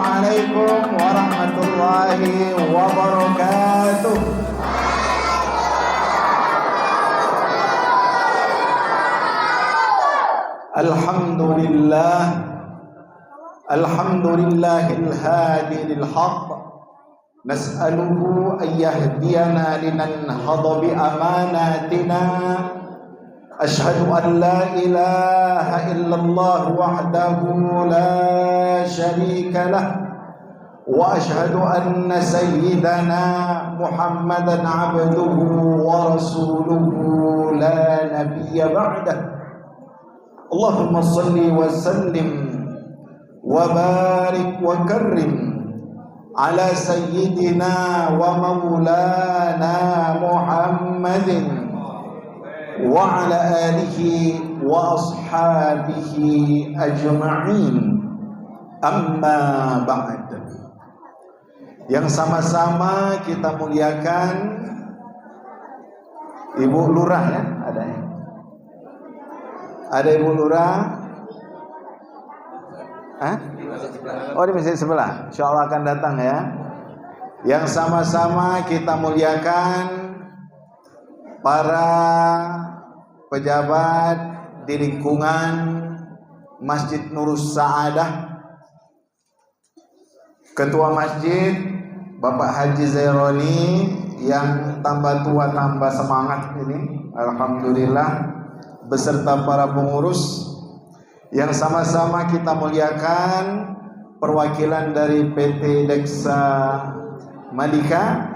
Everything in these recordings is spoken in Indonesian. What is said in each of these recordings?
Assalamualaikum warahmatullahi wabarakatuh. Alhamdulillah, alhamdulillahil hadi lil haqq. Nas'aluhu an yahdiyana linanhadha bi amanatina. Ashhadu an la ilaha illallah wahdahu la syarika lah, wa ashhadu anna sayyidana Muhammadan abduhu wa rasuluhu la nabiyya ba'dah. Allahumma salli wa sallim wa barik wa karrim ala sayyidina wa maulana Muhammadin wa ala alihi wa ashabihi ajma'in. Amma ba'd. Yang sama-sama kita muliakan Ibu Lurah, ya? Ada ya? Ada Ibu Lurah? Hah? Oh, di masjid sebelah. Insyaallah akan datang ya. Yang sama-sama kita muliakan para pejabat di lingkungan Masjid Nurus Sa'adah, Ketua Masjid Bapak Haji Zaironi yang tambah tua tambah semangat ini, alhamdulillah, beserta para pengurus. Yang sama-sama kita muliakan perwakilan dari PT Deksa Madika,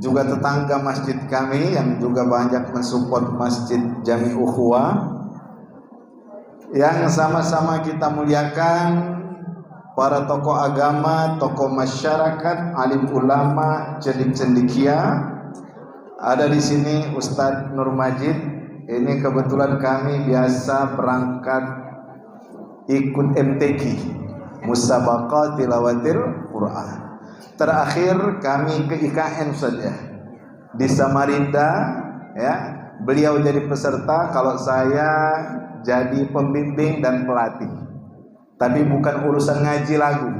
juga tetangga masjid kami yang juga banyak mensupport Masjid Jami Ukhuwah. Yang sama-sama kita muliakan para tokoh agama, tokoh masyarakat, alim ulama, cendik-cendikia. Ada di sini Ustadz Nur Majid. Ini kebetulan kami biasa berangkat ikut MTQ, Musabaqah Tilawatil Quran. Terakhir kami ke IKN saja di Samarinda, ya. Beliau jadi peserta, kalau saya jadi pembimbing dan pelatih. Tapi bukan urusan ngaji lagu.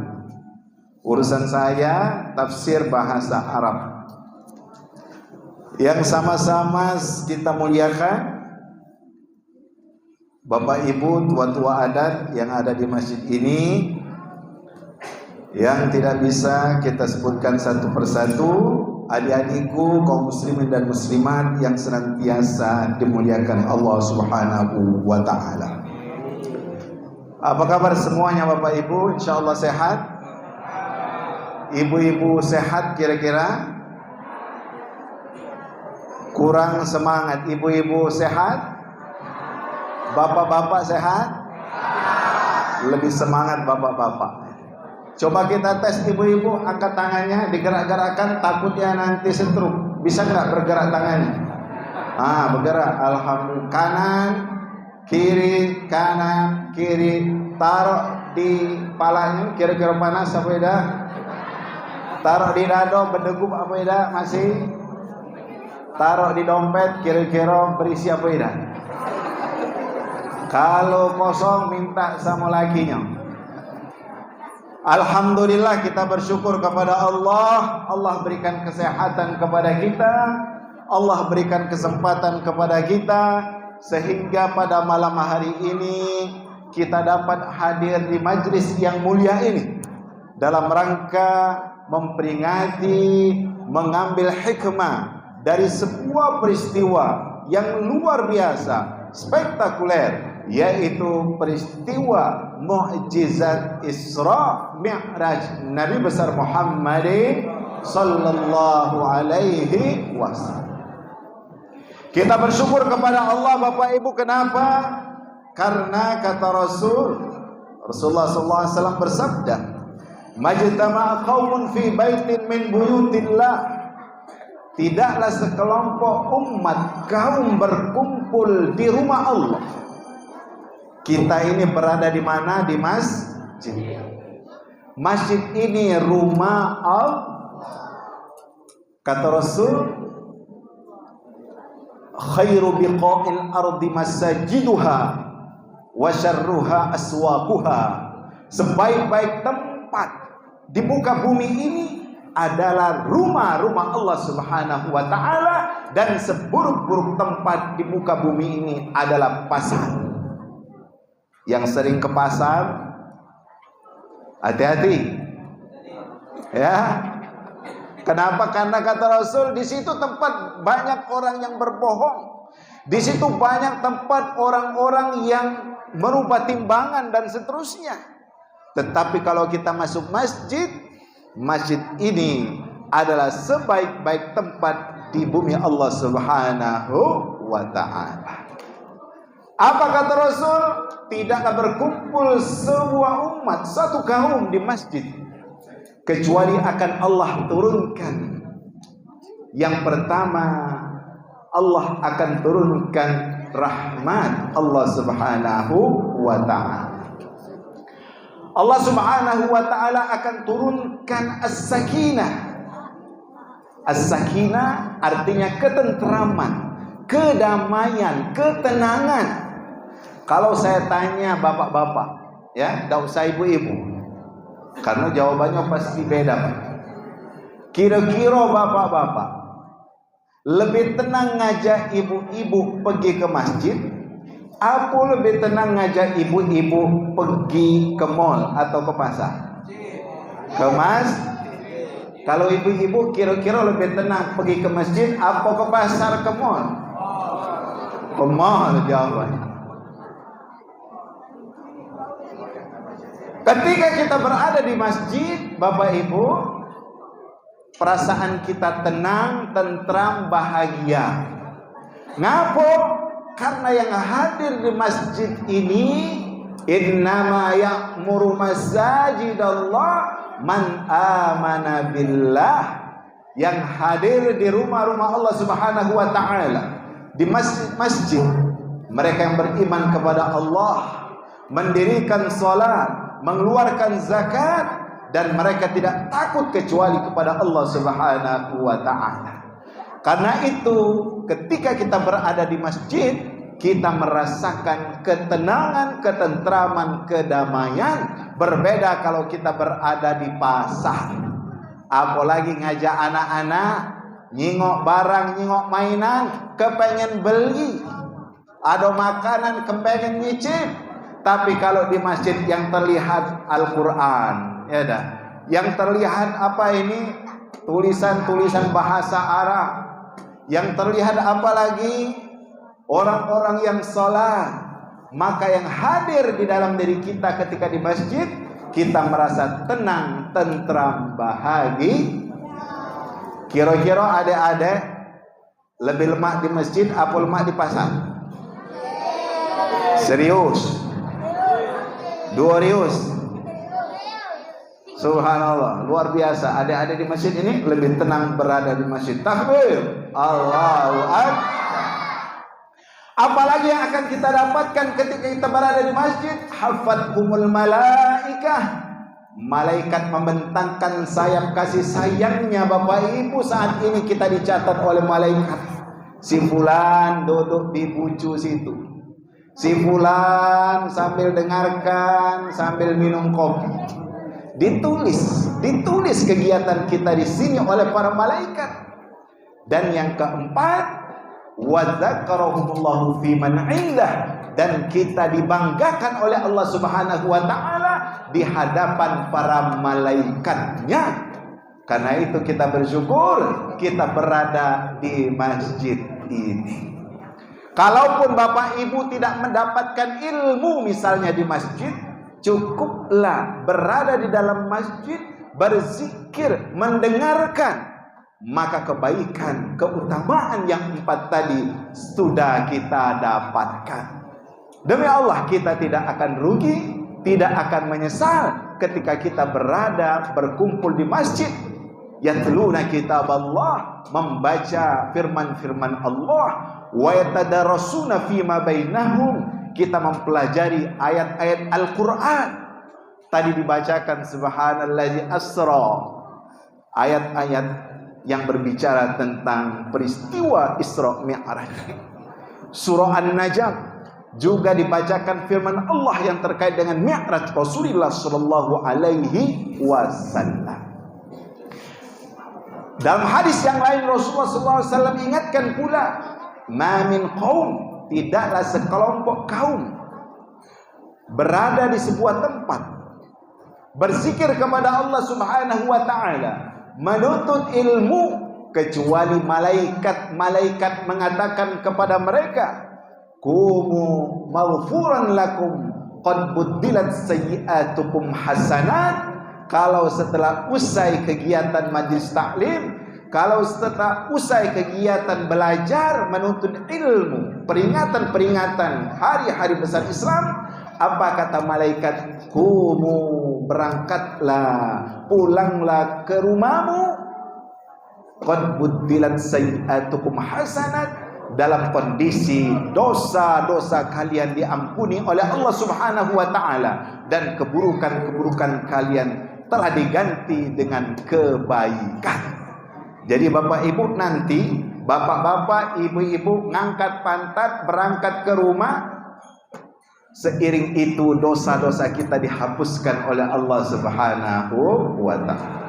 Urusan saya tafsir bahasa Arab. Yang sama-sama kita muliakan Bapak Ibu tua-tua adat yang ada di masjid ini, yang tidak bisa kita sebutkan satu persatu, adik-adikku kaum muslimin dan muslimat yang senantiasa dimuliakan Allah Subhanahu wa taala. Apa kabar semuanya Bapak Ibu? Insyaallah sehat. Ibu-ibu sehat kira-kira? Kurang semangat. Ibu-ibu sehat? Bapak-bapak sehat? Lebih semangat bapak-bapak. Coba kita tes ibu-ibu, angkat tangannya, digerak-gerakkan, takutnya nanti setruk. Bisa nggak bergerak tangannya? Bergerak. Alhamdulillah. Kanan, kiri, kanan, kiri. Taruh di palanya, kira-kira panas apa tidak? Taruh di dado, berdegup apa tidak? Masih? Taruh di dompet, kira-kira berisi apa tidak? Kalau kosong, minta sama lakinya. Alhamdulillah, kita bersyukur kepada Allah. Allah berikan kesehatan kepada kita, Allah berikan kesempatan kepada kita, sehingga pada malam hari ini kita dapat hadir di majlis yang mulia ini dalam rangka memperingati, mengambil hikmah dari sebuah peristiwa yang luar biasa, spektakuler, yaitu peristiwa mukjizat Isra Mi'raj Nabi besar Muhammad sallallahu alaihi wasallam. Kita bersyukur kepada Allah Bapak Ibu. Kenapa? Karena kata Rasulullah sallallahu alaihi wasallam bersabda, "Majtama'a qaumun fi baitin min buyutillah." Tidaklah sekelompok umat kaum berkumpul di rumah Allah. Kita ini berada di mana? Di masjid. Masjid ini rumah Allah. Kata Rasul, khairu biqa'il ardi masajiduha wa syarruha aswaquha. Sebaik-baik tempat di muka bumi ini adalah rumah-rumah Allah Subhanahu wa taala, dan seburuk-buruk tempat di muka bumi ini adalah pasar. Yang sering ke pasar, hati-hati. Ya. Kenapa? Karena kata Rasul, di situ tempat banyak orang yang berbohong. Di situ banyak tempat orang-orang yang merubah timbangan dan seterusnya. Tetapi kalau kita masuk masjid, masjid ini adalah sebaik-baik tempat di bumi Allah Subhanahu wa taala. Apa kata Rasul? Tidaklah berkumpul sebuah umat, satu kaum di masjid, kecuali akan Allah turunkan. Yang pertama, Allah akan turunkan rahmat Allah Subhanahu wa ta'ala. Allah Subhanahu wa ta'ala akan turunkan as-sakinah. As-sakinah artinya ketentraman, kedamaian, ketenangan. Kalau saya tanya bapak-bapak, ya, tidak usah ibu-ibu, karena jawabannya pasti beda, Pak. Kira-kira bapak-bapak lebih tenang ngajak ibu-ibu pergi ke masjid, apa lebih tenang ngajak ibu-ibu pergi ke mall atau ke pasar? Ke Kalau ibu-ibu kira-kira lebih tenang pergi ke masjid apa ke pasar, ke mall? Ke mall jawabannya. Ketika kita berada di masjid, Bapak Ibu, perasaan kita tenang, tentram, bahagia. Ngapa? Karena yang hadir di masjid ini, innama ya'muru masajidallah man amana billah. Yang hadir di rumah-rumah Allah Subhanahu wa ta'ala, di masjid-masjid, mereka yang beriman kepada Allah, mendirikan salat, mengeluarkan zakat, dan mereka tidak takut kecuali kepada Allah Subhanahu wa ta'ala. Karena itu ketika kita berada di masjid, kita merasakan ketenangan, ketentraman, kedamaian. Berbeda kalau kita berada di pasar, apalagi ngajak anak-anak nyingok barang, nyingok mainan, kepengen beli, ada makanan kepengen nyicip. Tapi kalau di masjid yang terlihat Al-Quran, ya dah, yang terlihat apa ini, tulisan-tulisan bahasa Arab, yang terlihat apa lagi, orang-orang yang sholat, maka yang hadir di dalam diri kita ketika di masjid, kita merasa tenang, tentram, bahagia. Kira-kira adik-adik lebih lemak di masjid apa lemak di pasar? Serius? Rius. Subhanallah, luar biasa. Adik-adik di masjid ini lebih tenang berada di masjid. Takbir, Allahu Akbar. Apalagi yang akan kita dapatkan ketika kita berada di masjid? Hafathumul malaikah. Malaikat membentangkan sayap kasih sayangnya. Bapak Ibu, saat ini kita dicatat oleh malaikat. Si fulan duduk di bucu situ, si fulan sambil dengarkan, sambil minum kopi. Ditulis kegiatan kita di sini oleh para malaikat. Dan yang keempat, wa dzakarahumullahu fi man 'indah, dan kita dibanggakan oleh Allah Subhanahu wa taala di hadapan para malaikatnya. Karena itu kita bersyukur kita berada di masjid ini. Kalaupun Bapak Ibu tidak mendapatkan ilmu misalnya di masjid, cukuplah berada di dalam masjid, berzikir, mendengarkan, maka kebaikan, keutamaan yang 4 tadi sudah kita dapatkan. Demi Allah, kita tidak akan rugi, tidak akan menyesal ketika kita berada berkumpul di masjid. Yatluna kitab Allah, membaca firman-firman Allah, wa yatadarasuna fima bainahum, kita mempelajari ayat-ayat Al-Quran. Tadi dibacakan subhanallazi asra, ayat-ayat yang berbicara tentang peristiwa Isra Mi'raj. Surah An-Najm juga dibacakan firman Allah yang terkait dengan Mi'raj Rasulullah sallallahu alaihi wasallam. Dalam hadis yang lain Rasulullah sallallahu alaihi wasallam ingatkan pula, "Ma min qaum," tidaklah sekelompok kaum berada di sebuah tempat berzikir kepada Allah Subhanahu wa taala, menuntut ilmu, kecuali malaikat-malaikat mengatakan kepada mereka, "Qumu maghfuran lakum qad buddilat sayyi'atukum hasanat." Kalau setelah usai kegiatan majlis taklim, kalau setelah usai kegiatan belajar menuntut ilmu, peringatan-peringatan hari-hari besar Islam, apa kata malaikat? Qumu, berangkatlah, pulanglah ke rumahmu, qad buddilat sayyi'atukum hasanat, dalam kondisi dosa-dosa kalian diampuni oleh Allah Subhanahu wa taala, dan keburukan-keburukan kalian telah diganti dengan kebaikan. Jadi Bapak Ibu, nanti bapak-bapak, ibu-ibu ngangkat pantat berangkat ke rumah, seiring itu dosa-dosa kita dihapuskan oleh Allah Subhanahu wa taala.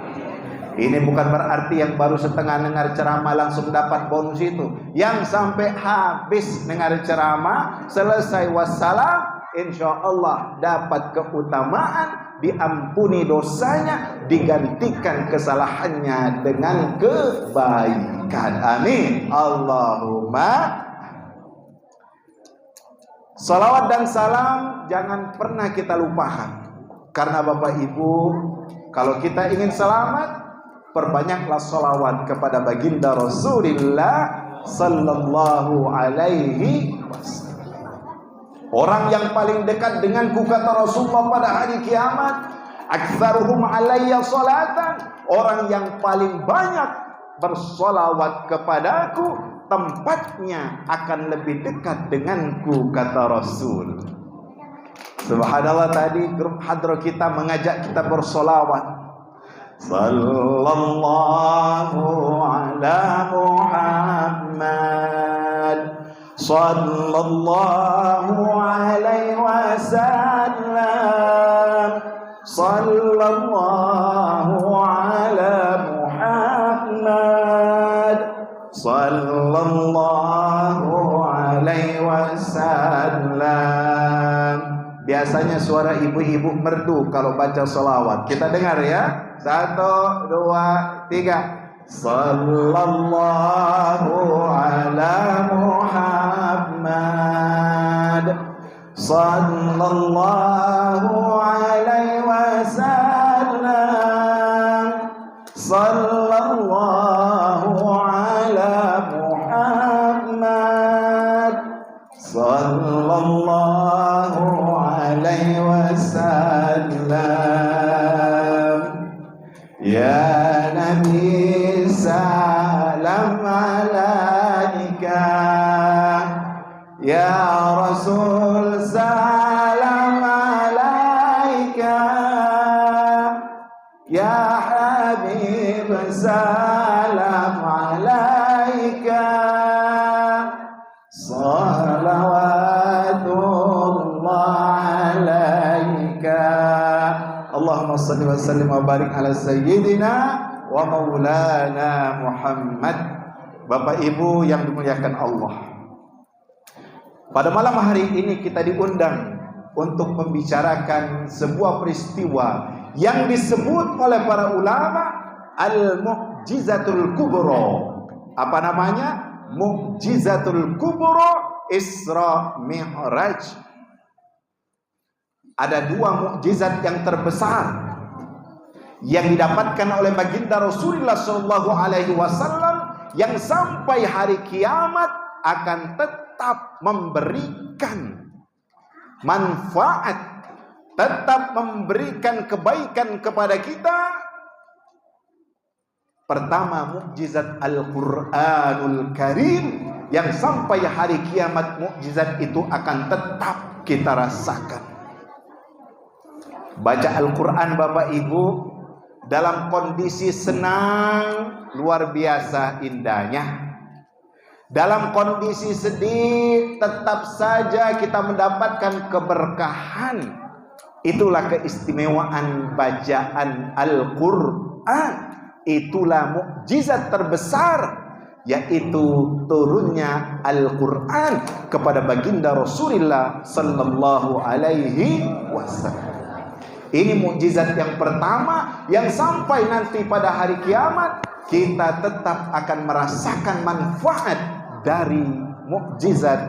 Ini bukan berarti yang baru setengah dengar ceramah langsung dapat bonus itu. Yang sampai habis dengar ceramah, selesai wassalam, insya Allah dapat keutamaan, diampuni dosanya, digantikan kesalahannya dengan kebaikan. Amin. Allahumma. Salawat dan salam jangan pernah kita lupakan. Karena Bapak Ibu, kalau kita ingin selamat, perbanyaklah salawat kepada baginda Rasulullah sallallahu alaihi wasallam. Orang yang paling dekat denganku, kata Rasulullah pada hari kiamat, aktsaruhum alayya salatan, orang yang paling banyak bersolawat kepadaku, tempatnya akan lebih dekat denganku, kata Rasul. Subhanallah, tadi grup hadroh kita mengajak kita bersolawat. Sallallahu ala Muhammad, sallallahu alaihi wasallam, sallallahu ala Muhammad, sallallahu alaihi wasallam. Biasanya suara ibu-ibu merdu kalau baca sholawat. Kita dengar ya. 1, 2, 3. Sallallahu ala Muhammad, sallallahu alaihi wasallam, sallallahu ala Muhammad, sallallahu alaihi wasallam. Ya Nabi salam alaika, ya Rasul salam alaika, ya Habib salam alaika, salawatullah alaika. Allahumma salli wa sallim wa barik ala sayyidina wa maulana Muhammad. Bapak Ibu yang dimuliakan Allah, pada malam hari ini kita diundang untuk membicarakan sebuah peristiwa yang disebut oleh para ulama al-mu'jizatul kubra. Apa namanya? Mu'jizatul kubra Isra Mi'raj. Ada 2 mukjizat yang terbesar yang didapatkan oleh baginda Rasulullah sallallahu alaihi wasallam, yang sampai hari kiamat akan tetap memberikan manfaat, tetap memberikan kebaikan kepada kita. Pertama, mukjizat Al-Qur'anul Karim, yang sampai hari kiamat mukjizat itu akan tetap kita rasakan. Baca Al-Quran Bapak Ibu dalam kondisi senang luar biasa indahnya. Dalam kondisi sedih tetap saja kita mendapatkan keberkahan. Itulah keistimewaan bacaan Al-Quran. Itulah mukjizat terbesar, yaitu turunnya Al-Quran kepada baginda Rasulullah sallallahu alaihi wasallam. Ini mukjizat yang pertama yang sampai nanti pada hari kiamat kita tetap akan merasakan manfaat dari mukjizat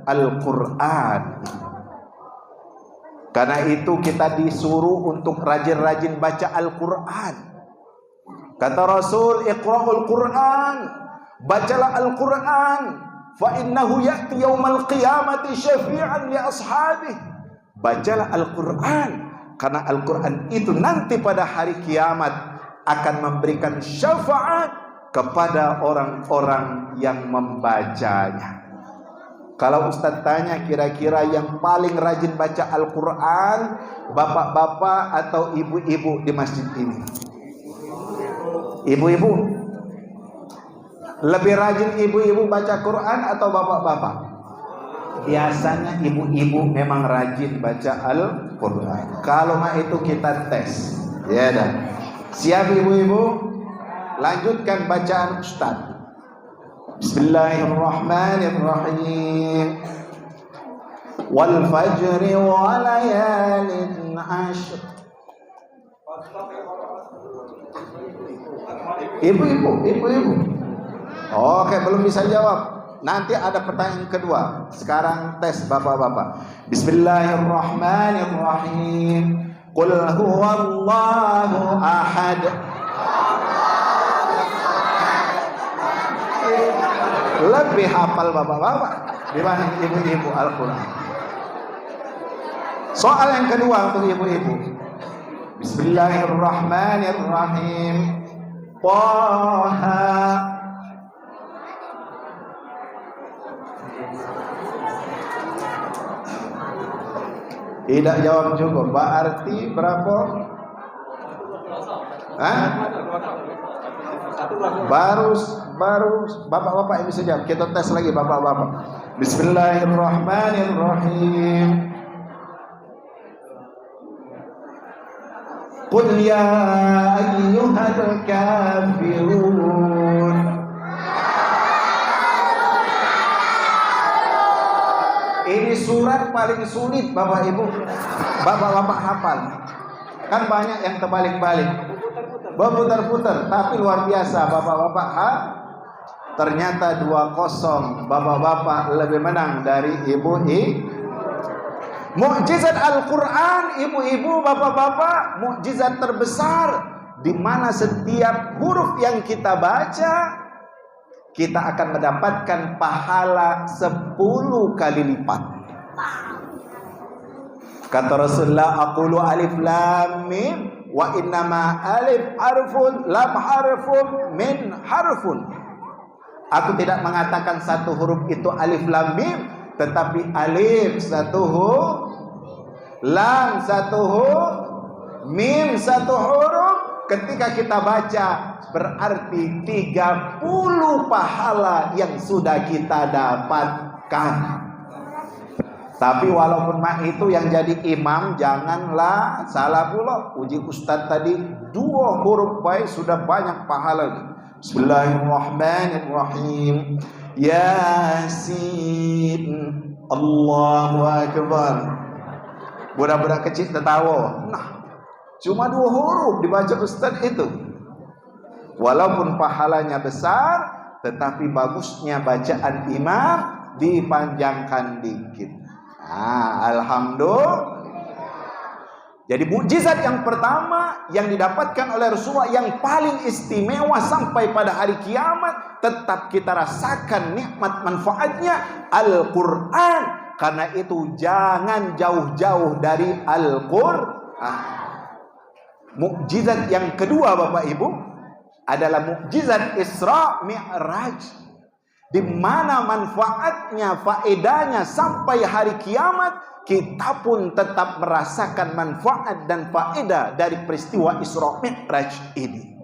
Al-Quran. Karena itu kita disuruh untuk rajin-rajin baca Al-Quran. Kata Rasul, Iqra'ul Quran, bacalah Al-Quran, fa innahu ya'ti yaumal qiyamati syafi'an li ashabih. Bacalah Al-Quran, karena Al-Quran itu nanti pada hari kiamat akan memberikan syafaat kepada orang-orang yang membacanya. Kalau Ustaz tanya kira-kira yang paling rajin baca Al-Quran, bapak-bapak atau ibu-ibu di masjid ini? Ibu-ibu? Lebih rajin ibu-ibu baca Quran atau bapak-bapak? Biasanya ibu-ibu memang rajin baca Al-Quran. Kalau mah itu kita tes. Ya dah. Siap ibu-ibu? Lanjutkan bacaan Ustaz. Bismillahirrahmanirrahim. Wal fajri wa layalin ashr. Ibu-ibu. Oke, belum bisa jawab. Nanti ada pertanyaan kedua. Sekarang tes bapak-bapak. Bismillahirrahmanirrahim. Qul huwallahu ahad. Lebih hafal bapak-bapak dibanding ibu-ibu Al-Quran. Soal yang kedua untuk ibu-ibu. Bismillahirrahmanirrahim. Taha. Tidak jawab cukup. Berarti berapa? Hah? Baru bapak-bapak ini saja. Kita tes lagi bapak-bapak. Bismillahirrahmanirrahim. Qul ya ayyuhal kafirun. Ini surat paling sulit Bapak Ibu. Bapak-bapak hafal. Kan banyak yang terbalik-balik, berputar-putar, tapi luar biasa bapak-bapak. Ternyata 2-0 bapak-bapak lebih menang dari ibu-ibu. Mukjizat Al-Quran, ibu-ibu, bapak-bapak, mukjizat terbesar, di mana setiap huruf yang kita baca kita akan mendapatkan pahala 10 kali lipat. Kata Rasulullah, aqulu alif lam mim wa innama alif harfun lam harfun min harfun. Aku tidak mengatakan satu huruf itu alif lam mim, tetapi alif satu huruf, lam satu huruf, mim satu huruf. Ketika kita baca berarti 30 pahala yang sudah kita dapatkan. Tapi walaupun itu yang jadi imam, janganlah salah pula. Uji Ustaz tadi 2 huruf baik sudah banyak pahala. Bismillahirrahmanirrahim. Yasin. Allahu Akbar. Budak-budak kecil tertawa. Nah, cuma 2 huruf dibaca Ustaz itu. Walaupun pahalanya besar, tetapi bagusnya bacaan imam dipanjangkan dikit. Alhamdulillah. Jadi mukjizat yang pertama yang didapatkan oleh Rasulullah yang paling istimewa sampai pada hari kiamat, tetap kita rasakan nikmat manfaatnya, Al-Quran. Karena itu jangan jauh-jauh dari Al-Quran. Mukjizat yang kedua Bapak Ibu adalah mukjizat Isra Mi'raj, di mana manfaatnya, faedahnya sampai hari kiamat, kita pun tetap merasakan manfaat dan faedah dari peristiwa Isra Mi'raj ini.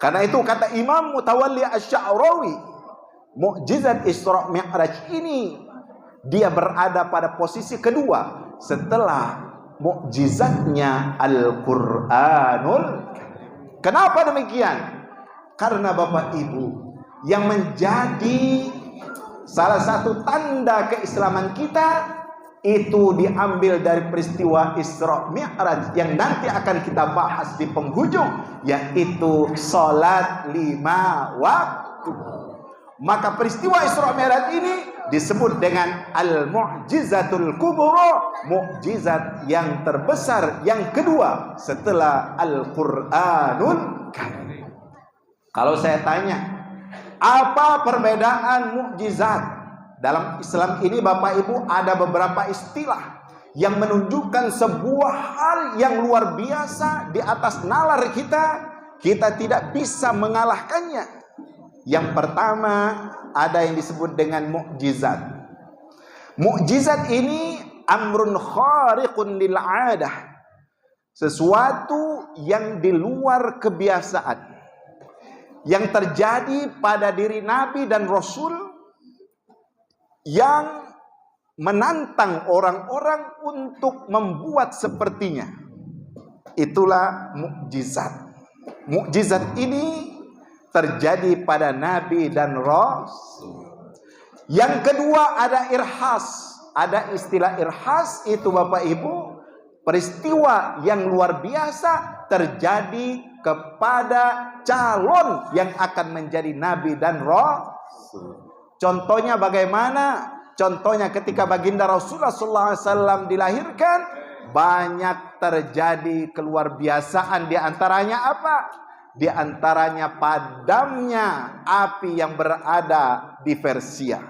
Karena itu kata Imam Mutawalli Asy-Sya'rawi, mukjizat Isra Mi'raj ini dia berada pada posisi kedua setelah mukjizatnya Al-Qur'anul. Kenapa demikian? Karena Bapak Ibu, yang menjadi salah satu tanda keislaman kita itu diambil dari peristiwa Isra Mi'raj yang nanti akan kita bahas di penghujung, yaitu salat 5 waktu. Maka peristiwa Isra Mi'raj ini disebut dengan Al-Mu'jizatul Kubra, mukjizat yang terbesar yang kedua setelah Al-Qur'anul Karim. Kalau saya tanya, apa perbedaan mukjizat? Dalam Islam ini Bapak Ibu ada beberapa istilah yang menunjukkan sebuah hal yang luar biasa di atas nalar kita. Kita tidak bisa mengalahkannya. Yang pertama ada yang disebut dengan mukjizat. Mukjizat ini amrun khariqun lil 'adah. Sesuatu yang di luar kebiasaan, yang terjadi pada diri Nabi dan Rasul, yang menantang orang-orang untuk membuat sepertinya. Itulah mukjizat. Mukjizat ini terjadi pada Nabi dan Rasul. Yang kedua ada irhas. Ada istilah irhas itu Bapak Ibu, peristiwa yang luar biasa terjadi kepada calon yang akan menjadi Nabi dan Rasul. Contohnya bagaimana? Contohnya ketika baginda Rasulullah SAW dilahirkan, banyak terjadi keluar biasaan. Di antaranya apa? Di antaranya padamnya api yang berada di Persia.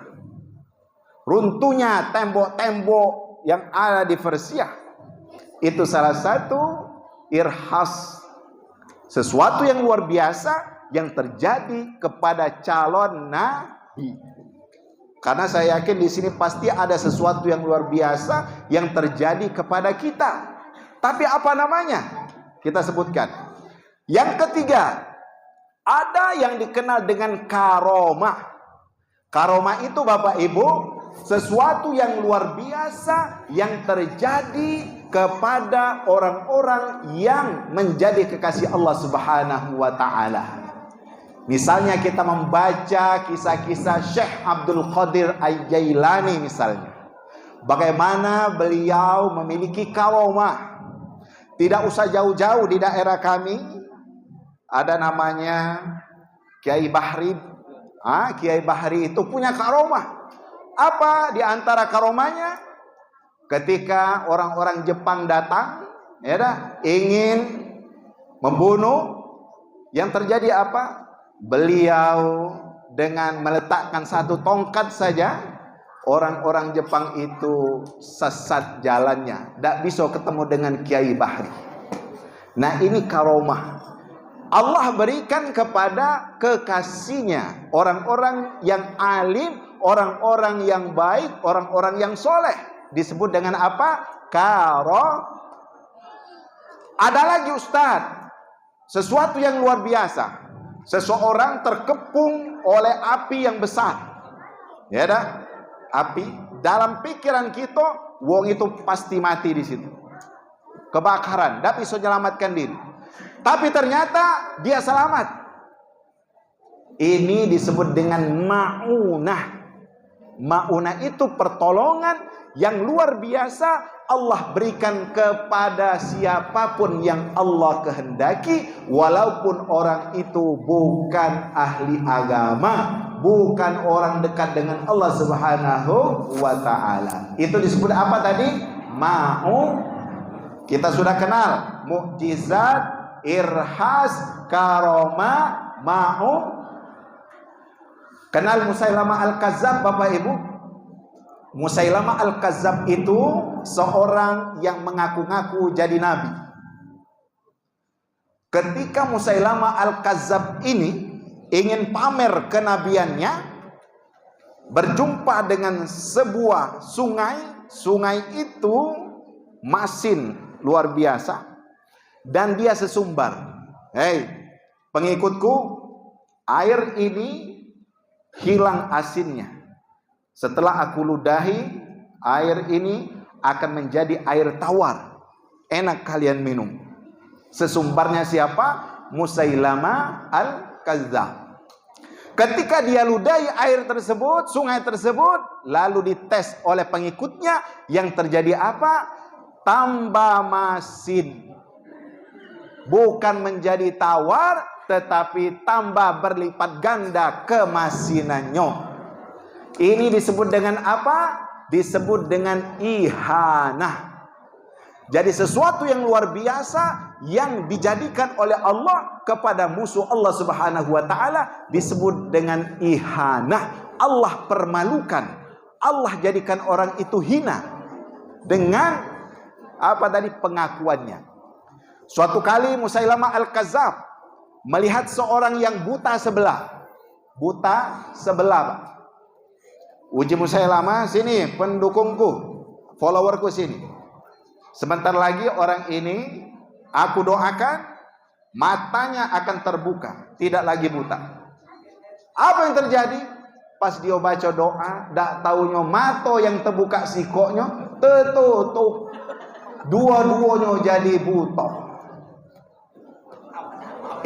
Runtuhnya tembok-tembok yang ada di Persia. Itu salah satu irhas. Sesuatu yang luar biasa yang terjadi kepada calon Nabi. Karena saya yakin di sini pasti ada sesuatu yang luar biasa yang terjadi kepada kita. Tapi apa namanya? Kita sebutkan. Yang ketiga, ada yang dikenal dengan karomah. Karomah itu Bapak Ibu, sesuatu yang luar biasa yang terjadi kepada orang-orang yang menjadi kekasih Allah Subhanahu wa taala. Misalnya kita membaca kisah-kisah Syekh Abdul Qadir Al-Jailani misalnya. Bagaimana beliau memiliki karomah. Tidak usah jauh-jauh, di daerah kami ada namanya Kiai Bahri. Kiai Bahri itu punya karomah. Apa di antara karomahnya? Ketika orang-orang Jepang datang, ingin membunuh, yang terjadi apa? Beliau dengan meletakkan satu tongkat saja, orang-orang Jepang itu sesat jalannya, tidak bisa ketemu dengan Kiai Bahri. Nah, ini karomah Allah berikan kepada kekasihnya, orang-orang yang alim, orang-orang yang baik, orang-orang yang soleh. Disebut dengan apa? Ada lagi Ustadz, sesuatu yang luar biasa. Seseorang terkepung oleh api yang besar. Api dalam pikiran kita, wong itu pasti mati di situ. Kebakaran, tidak bisa menyelamatkan diri. Tapi ternyata dia selamat. Ini disebut dengan ma'unah. Ma'unah itu pertolongan yang luar biasa Allah berikan kepada siapapun yang Allah kehendaki, walaupun orang itu bukan ahli agama, bukan orang dekat dengan Allah Subhanahu wa taala. Itu disebut apa tadi? Kita sudah kenal mukjizat, irhas, karomah, Kenal Musailamah Al-Kazzab Bapak Ibu? Musailamah Al-Kazzab itu seorang yang mengaku-ngaku jadi nabi. Ketika Musailamah Al-Kazzab ini ingin pamer kenabiannya, berjumpa dengan sebuah sungai. Sungai itu masin luar biasa, dan dia sesumbar. Hei pengikutku, air ini hilang asinnya. Setelah aku ludahi, air ini akan menjadi air tawar. Enak kalian minum. Sesumbarnya siapa? Musailama al-Kadzdzab. Ketika dia ludahi air tersebut, sungai tersebut, lalu dites oleh pengikutnya, yang terjadi apa? Tambah masin. Bukan menjadi tawar, tetapi tambah berlipat ganda kemasinannya. Ini disebut dengan apa? Disebut dengan ihanah. Jadi sesuatu yang luar biasa yang dijadikan oleh Allah kepada musuh Allah Subhanahu wa taala disebut dengan ihanah. Allah permalukan. Allah jadikan orang itu hina dengan apa tadi? Pengakuannya. Suatu kali Musailama al-Kadzdzab melihat seorang yang buta sebelah. Buta sebelah, Pak. Uji Musailama, sini pendukungku, followerku sini. Sebentar lagi orang ini aku doakan matanya akan terbuka, tidak lagi buta. Apa yang terjadi? Pas dia baca doa, dak taunya mato yang terbuka sikoknya tertutup. Dua-duanya jadi buta.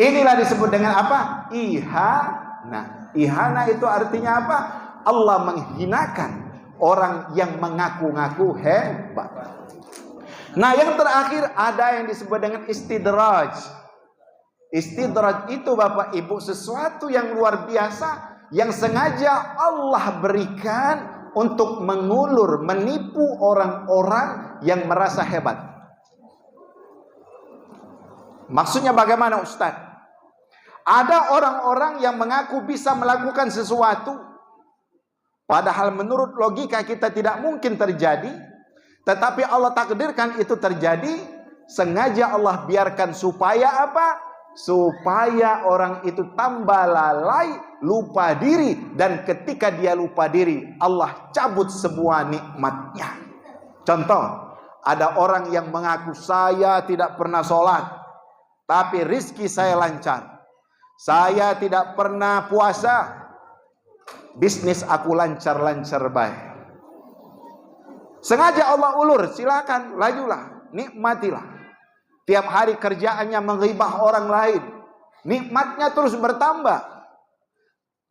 Inilah disebut dengan apa? Ihana. Ihana itu artinya apa? Allah menghinakan orang yang mengaku-ngaku hebat. Nah, yang terakhir ada yang disebut dengan istidraj. Istidraj itu Bapak Ibu sesuatu yang luar biasa yang sengaja Allah berikan untuk mengulur, menipu orang-orang yang merasa hebat. Maksudnya bagaimana, Ustaz? Ada orang-orang yang mengaku bisa melakukan sesuatu, padahal menurut logika kita tidak mungkin terjadi. Tetapi Allah takdirkan itu terjadi. Sengaja Allah biarkan supaya apa? Supaya orang itu tambah lalai, lupa diri. Dan ketika dia lupa diri, Allah cabut semua nikmatnya. Contoh, ada orang yang mengaku, saya tidak pernah sholat, tapi rizki saya lancar. Saya tidak pernah puasa, bisnis aku lancar-lancar baik. Sengaja Allah ulur, silakan, lajulah, nikmatilah. Tiap hari kerjaannya menghibah orang lain, nikmatnya terus bertambah.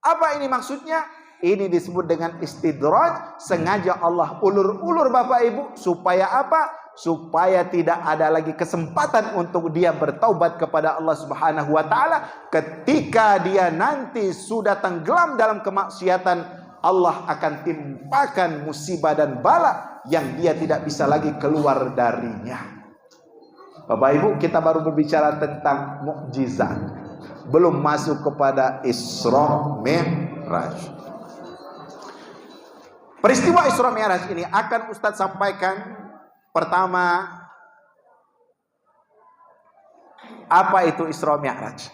Apa ini maksudnya? Ini disebut dengan istidraj. Sengaja Allah ulur-ulur Bapak Ibu, supaya apa? Supaya tidak ada lagi kesempatan untuk dia bertaubat kepada Allah Subhanahu wa taala. Ketika dia nanti sudah tenggelam dalam kemaksiatan, Allah akan timpakan musibah dan bala yang dia tidak bisa lagi keluar darinya. Bapak Ibu, kita baru berbicara tentang mukjizat, belum masuk kepada Isra Mi'raj. Peristiwa Isra Mi'raj ini akan Ustadz sampaikan. Pertama, apa itu Isra Mi'raj?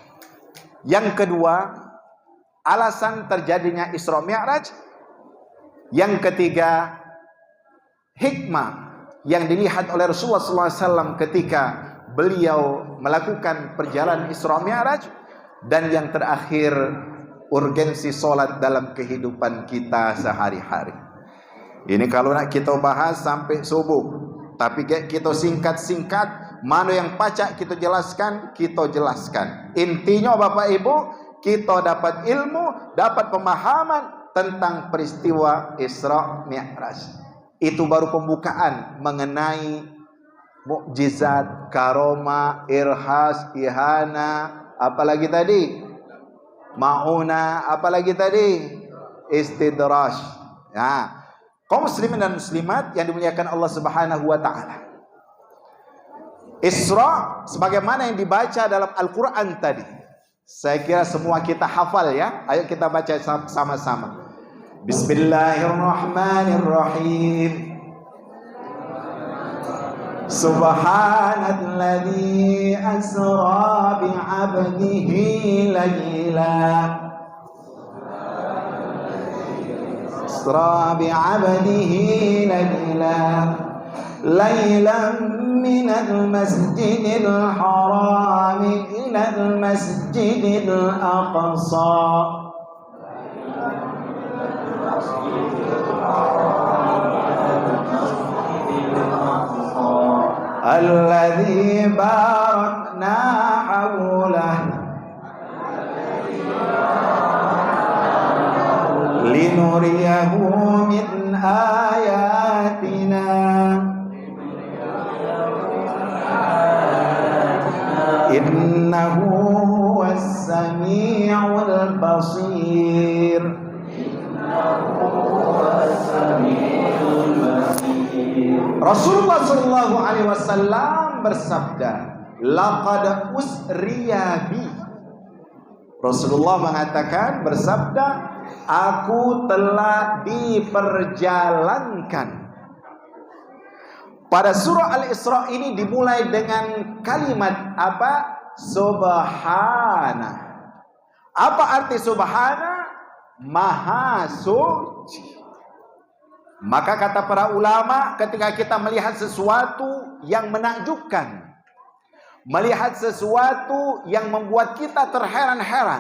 Yang kedua, alasan terjadinya Isra Mi'raj. Yang ketiga, hikmah yang dilihat oleh Rasulullah SAW ketika beliau melakukan perjalanan Isra Mi'raj. Dan yang terakhir, urgensi sholat dalam kehidupan kita sehari-hari. Ini kalau nak kita bahas sampai subuh, tapi kita singkat-singkat, mana yang pacak kita jelaskan, kita jelaskan. Intinya Bapak Ibu, kita dapat ilmu, dapat pemahaman tentang peristiwa Isra Mi'raj. Itu baru pembukaan mengenai mukjizat, karomah, irhas, ihana, apalagi tadi? Mauna, apalagi tadi? Istidraj. Nah, kaum muslimin dan muslimat yang dimuliakan Allah Subhanahu wa taala. Isra sebagaimana yang dibaca dalam Al-Qur'an tadi. Saya kira semua kita hafal ya. Ayo kita baca sama-sama. Bismillahirrahmanirrahim. Subhanalladzi asra bi'abdihi layla. Asra bi'abdihi layla. Laylan minal masjidil haram ilal masjidil aqsa. alladzi barakna haulah linuriyahu min ayatina innahu huwas samiul basir. Rasulullah sallallahu alaihi wasallam bersabda, laqad usriya bi. Rasulullah mengatakan, bersabda, aku telah diperjalankan. Pada surah Al-Isra ini dimulai dengan kalimat apa? Subhana. Apa arti subhana? Maha suci. Maka kata para ulama, ketika kita melihat sesuatu yang menakjubkan, melihat sesuatu yang membuat kita terheran-heran,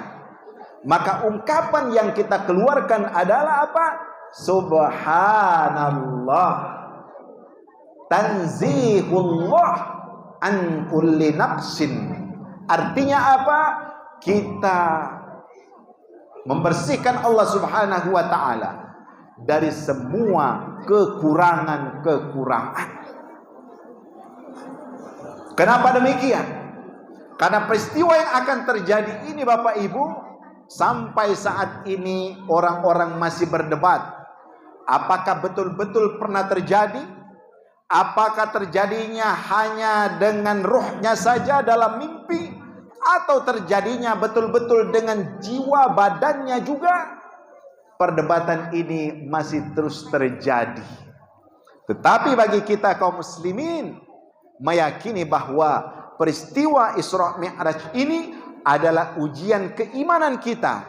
maka ungkapan yang kita keluarkan adalah apa? Subhanallah. Tanzihullah an kulli naqsin. Artinya apa? Kita membersihkan Allah Subhanahu wa ta'ala dari semua kekurangan-kekurangan. Kenapa demikian? Karena peristiwa yang akan terjadi ini Bapak Ibu, sampai saat ini orang-orang masih berdebat. Apakah betul-betul pernah terjadi? Apakah terjadinya hanya dengan ruhnya saja dalam mimpi? Atau terjadinya betul-betul dengan jiwa badannya juga? Perdebatan ini masih terus terjadi. Tetapi bagi kita kaum muslimin, meyakini bahwa peristiwa Isra Mi'raj ini adalah ujian keimanan kita,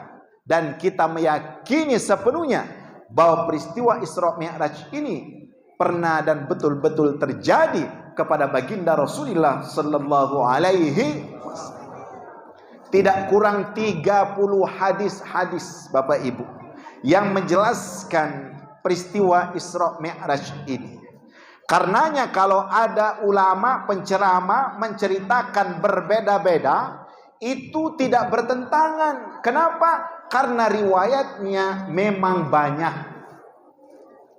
dan kita meyakini sepenuhnya bahwa peristiwa Isra Mi'raj ini pernah dan betul-betul terjadi kepada baginda Rasulullah sallallahu alaihi wasallam. Tidak kurang 30 hadis-hadis Bapak Ibu yang menjelaskan peristiwa Isra Mi'raj ini. Karenanya kalau ada ulama penceramah menceritakan berbeda-beda, itu tidak bertentangan. Kenapa? Karena riwayatnya memang banyak.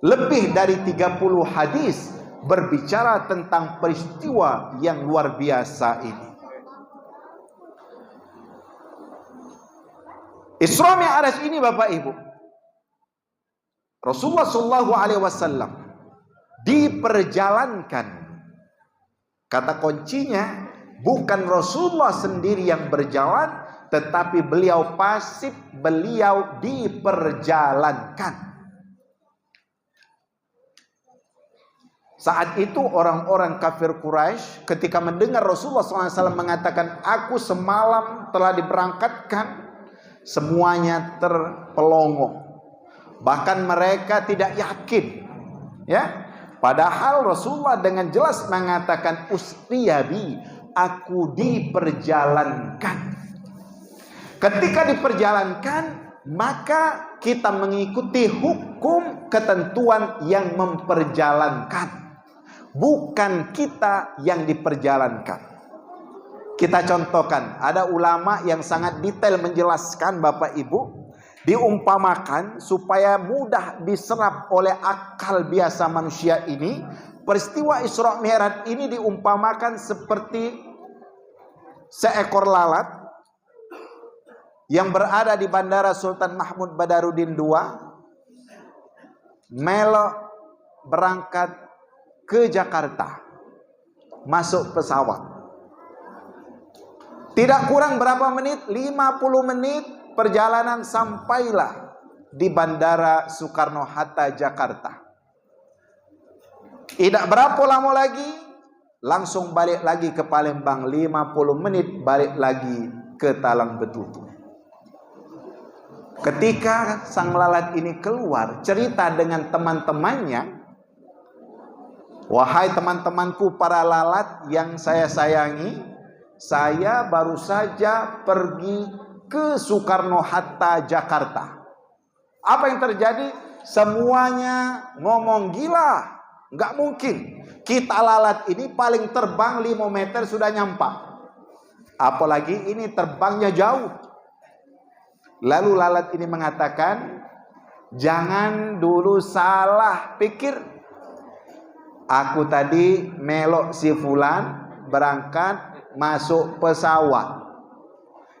Lebih dari 30 hadis berbicara tentang peristiwa yang luar biasa ini. Isra Mi'raj ini Bapak Ibu, Rasulullah sallallahu alaihi wasallam diperjalankan. Kata kuncinya bukan Rasulullah sendiri yang berjalan, tetapi beliau pasif, beliau diperjalankan. Saat itu orang-orang kafir Quraisy ketika mendengar Rasulullah SAW mengatakan, aku semalam telah diberangkatkan, semuanya terpelongo. Bahkan mereka tidak yakin, ya. Padahal Rasulullah dengan jelas mengatakan usriyabi, aku diperjalankan. Ketika diperjalankan, maka kita mengikuti hukum ketentuan yang memperjalankan, bukan kita yang diperjalankan. Kita contohkan, ada ulama yang sangat detail menjelaskan Bapak Ibu, diumpamakan supaya mudah diserap oleh akal biasa manusia ini. Peristiwa Isra Mi'raj ini diumpamakan seperti seekor lalat yang berada di Bandara Sultan Mahmud Badarudin II, melok berangkat ke Jakarta, masuk pesawat. Tidak kurang berapa menit, 50 menit perjalanan sampailah di Bandara Soekarno-Hatta Jakarta. Tidak berapa lama lagi langsung balik lagi ke Palembang, 50 menit balik lagi ke Talang Betutu. Ketika sang lalat ini keluar cerita dengan teman-temannya, wahai teman-temanku para lalat yang saya sayangi, saya baru saja pergi ke Soekarno-Hatta Jakarta. Apa yang terjadi? Semuanya ngomong gila. Nggak mungkin. Kita lalat ini paling terbang 5 meter sudah nyampak. Apalagi ini terbangnya jauh. Lalu lalat ini mengatakan, jangan dulu salah pikir. Aku tadi melok si fulan berangkat masuk pesawat.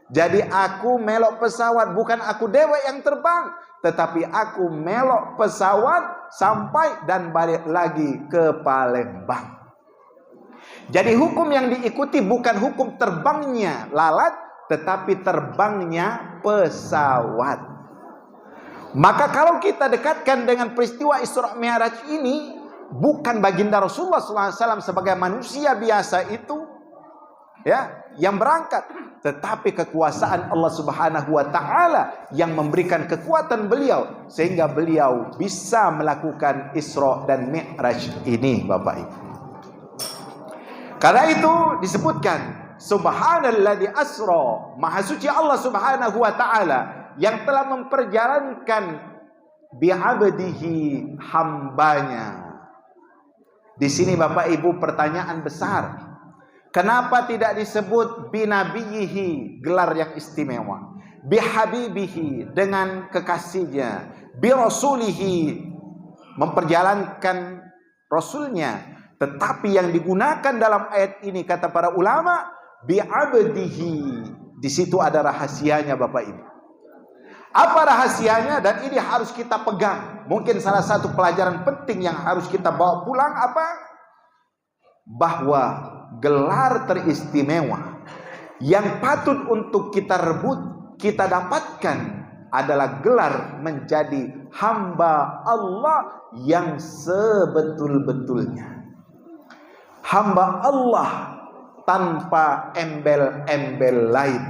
Jadi aku melok pesawat, bukan aku dewek yang terbang, tetapi aku melok pesawat sampai dan balik lagi ke Palembang. Jadi hukum yang diikuti bukan hukum terbangnya lalat, tetapi terbangnya pesawat. Maka kalau kita dekatkan dengan peristiwa Isra Mi'raj ini, bukan baginda Rasulullah SAW sebagai manusia biasa itu, ya, yang berangkat, tetapi kekuasaan Allah Subhanahu wa taala yang memberikan kekuatan beliau sehingga beliau bisa melakukan Isra dan Mi'raj ini, Bapak Ibu. Karena itu disebutkan Subhanalladzi asra, maha suci Allah Subhanahu wa taala yang telah memperjalankan bi'abdihi, hambanya. Di sini Bapak Ibu pertanyaan besar. Kenapa tidak disebut binabiyihi, gelar yang istimewa, bihabibihi, dengan kekasihnya, birasulihi, memperjalankan rasulnya. Tetapi yang digunakan dalam ayat ini kata para ulama bi'abdihi. Di situ ada rahasianya Bapak Ibu. Apa rahasianya? Dan ini harus kita pegang. Mungkin salah satu pelajaran penting yang harus kita bawa pulang apa? Bahwa gelar teristimewa yang patut untuk kita rebut, kita dapatkan adalah gelar menjadi hamba Allah yang sebetul-betulnya. Hamba Allah tanpa embel-embel lain.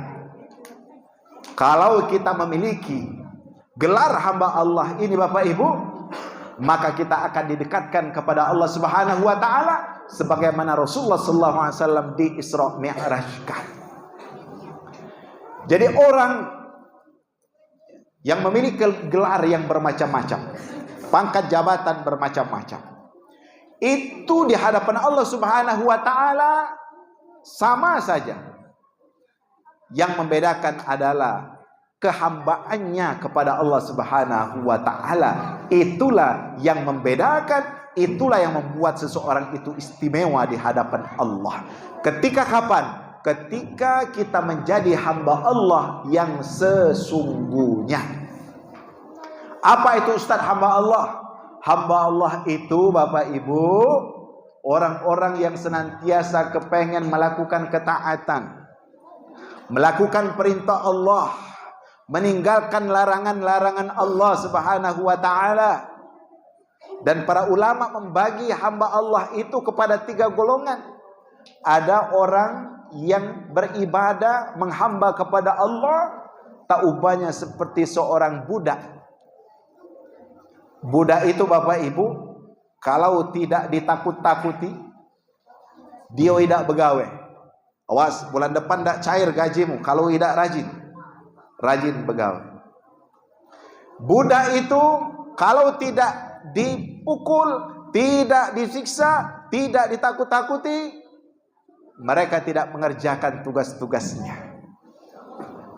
Kalau kita memiliki gelar hamba Allah ini Bapak Ibu, maka kita akan didekatkan kepada Allah Subhanahu wa taala sebagaimana Rasulullah sallallahu alaihi wasallam di Isra Mi'rajkan. Jadi orang yang memiliki gelar yang bermacam-macam, pangkat jabatan bermacam-macam, itu di hadapan Allah Subhanahu wa taala sama saja. Yang membedakan adalah kehambaannya kepada Allah Subhanahu wa taala. Itulah yang membedakan, itulah yang membuat seseorang itu istimewa di hadapan Allah. Ketika kapan? Ketika kita menjadi hamba Allah yang sesungguhnya. Apa itu Ustaz hamba Allah? Hamba Allah itu Bapak Ibu, orang-orang yang senantiasa kepengen melakukan ketaatan, melakukan perintah Allah, meninggalkan larangan-larangan Allah Subhanahu wa taala. Dan para ulama membagi hamba Allah itu kepada 3 golongan. Ada orang yang beribadah menghamba kepada Allah, taubahnya seperti seorang budak. Budak itu Bapak Ibu, kalau tidak ditakut-takuti, dia tidak begawe. Awas, bulan depan tidak cair gajimu kalau tidak rajin begawe. Budak itu kalau tidak dipukul, tidak disiksa, tidak ditakut-takuti, mereka tidak mengerjakan tugas-tugasnya.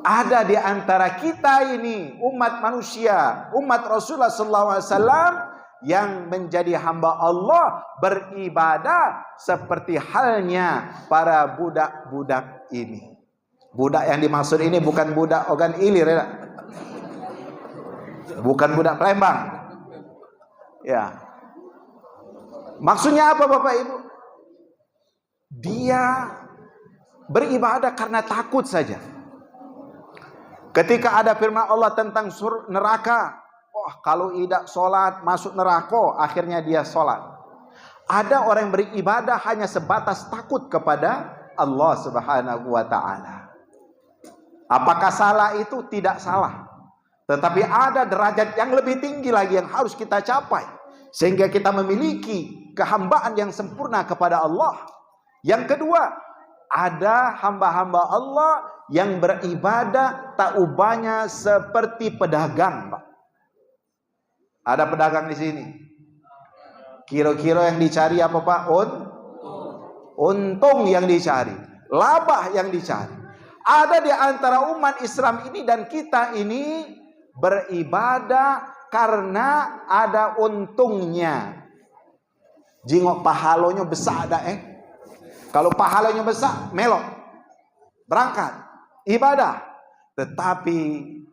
Ada di antara kita ini umat manusia, umat Rasulullah SAW yang menjadi hamba Allah, beribadah seperti halnya para budak-budak ini. Budak yang dimaksud ini bukan budak Ogan Ilir, ya. Bukan budak Palembang. Ya. Maksudnya apa Bapak Ibu? Dia beribadah karena takut saja. Ketika ada firman Allah tentang neraka, kalau tidak sholat masuk neraka, akhirnya dia sholat. Ada orang yang beribadah hanya sebatas takut kepada Allah Subhanahu wa ta'ala. Apakah salah itu? Tidak salah. Tetapi ada derajat yang lebih tinggi lagi yang harus kita capai, sehingga kita memiliki kehambaan yang sempurna kepada Allah. Yang kedua, ada hamba-hamba Allah yang beribadah taubahnya seperti pedagang, Pak. Ada pedagang di sini. Kira-kira yang dicari apa Pak? Untung yang dicari, laba yang dicari. Ada di antara umat Islam ini dan kita ini beribadah karena ada untungnya. Jingok pahalanya besar ada Kalau pahalanya besar, melok, berangkat, ibadah. Tetapi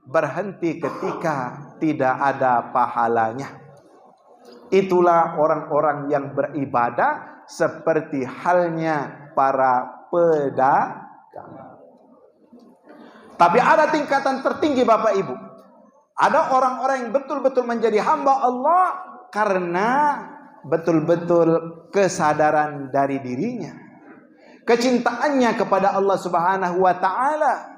berhenti ketika tidak ada pahalanya. Itulah orang-orang yang beribadah seperti halnya para pedagang. Tapi ada tingkatan tertinggi Bapak Ibu. Ada orang-orang yang betul-betul menjadi hamba Allah karena betul-betul kesadaran dari dirinya, kecintaannya kepada Allah Subhanahu wa taala,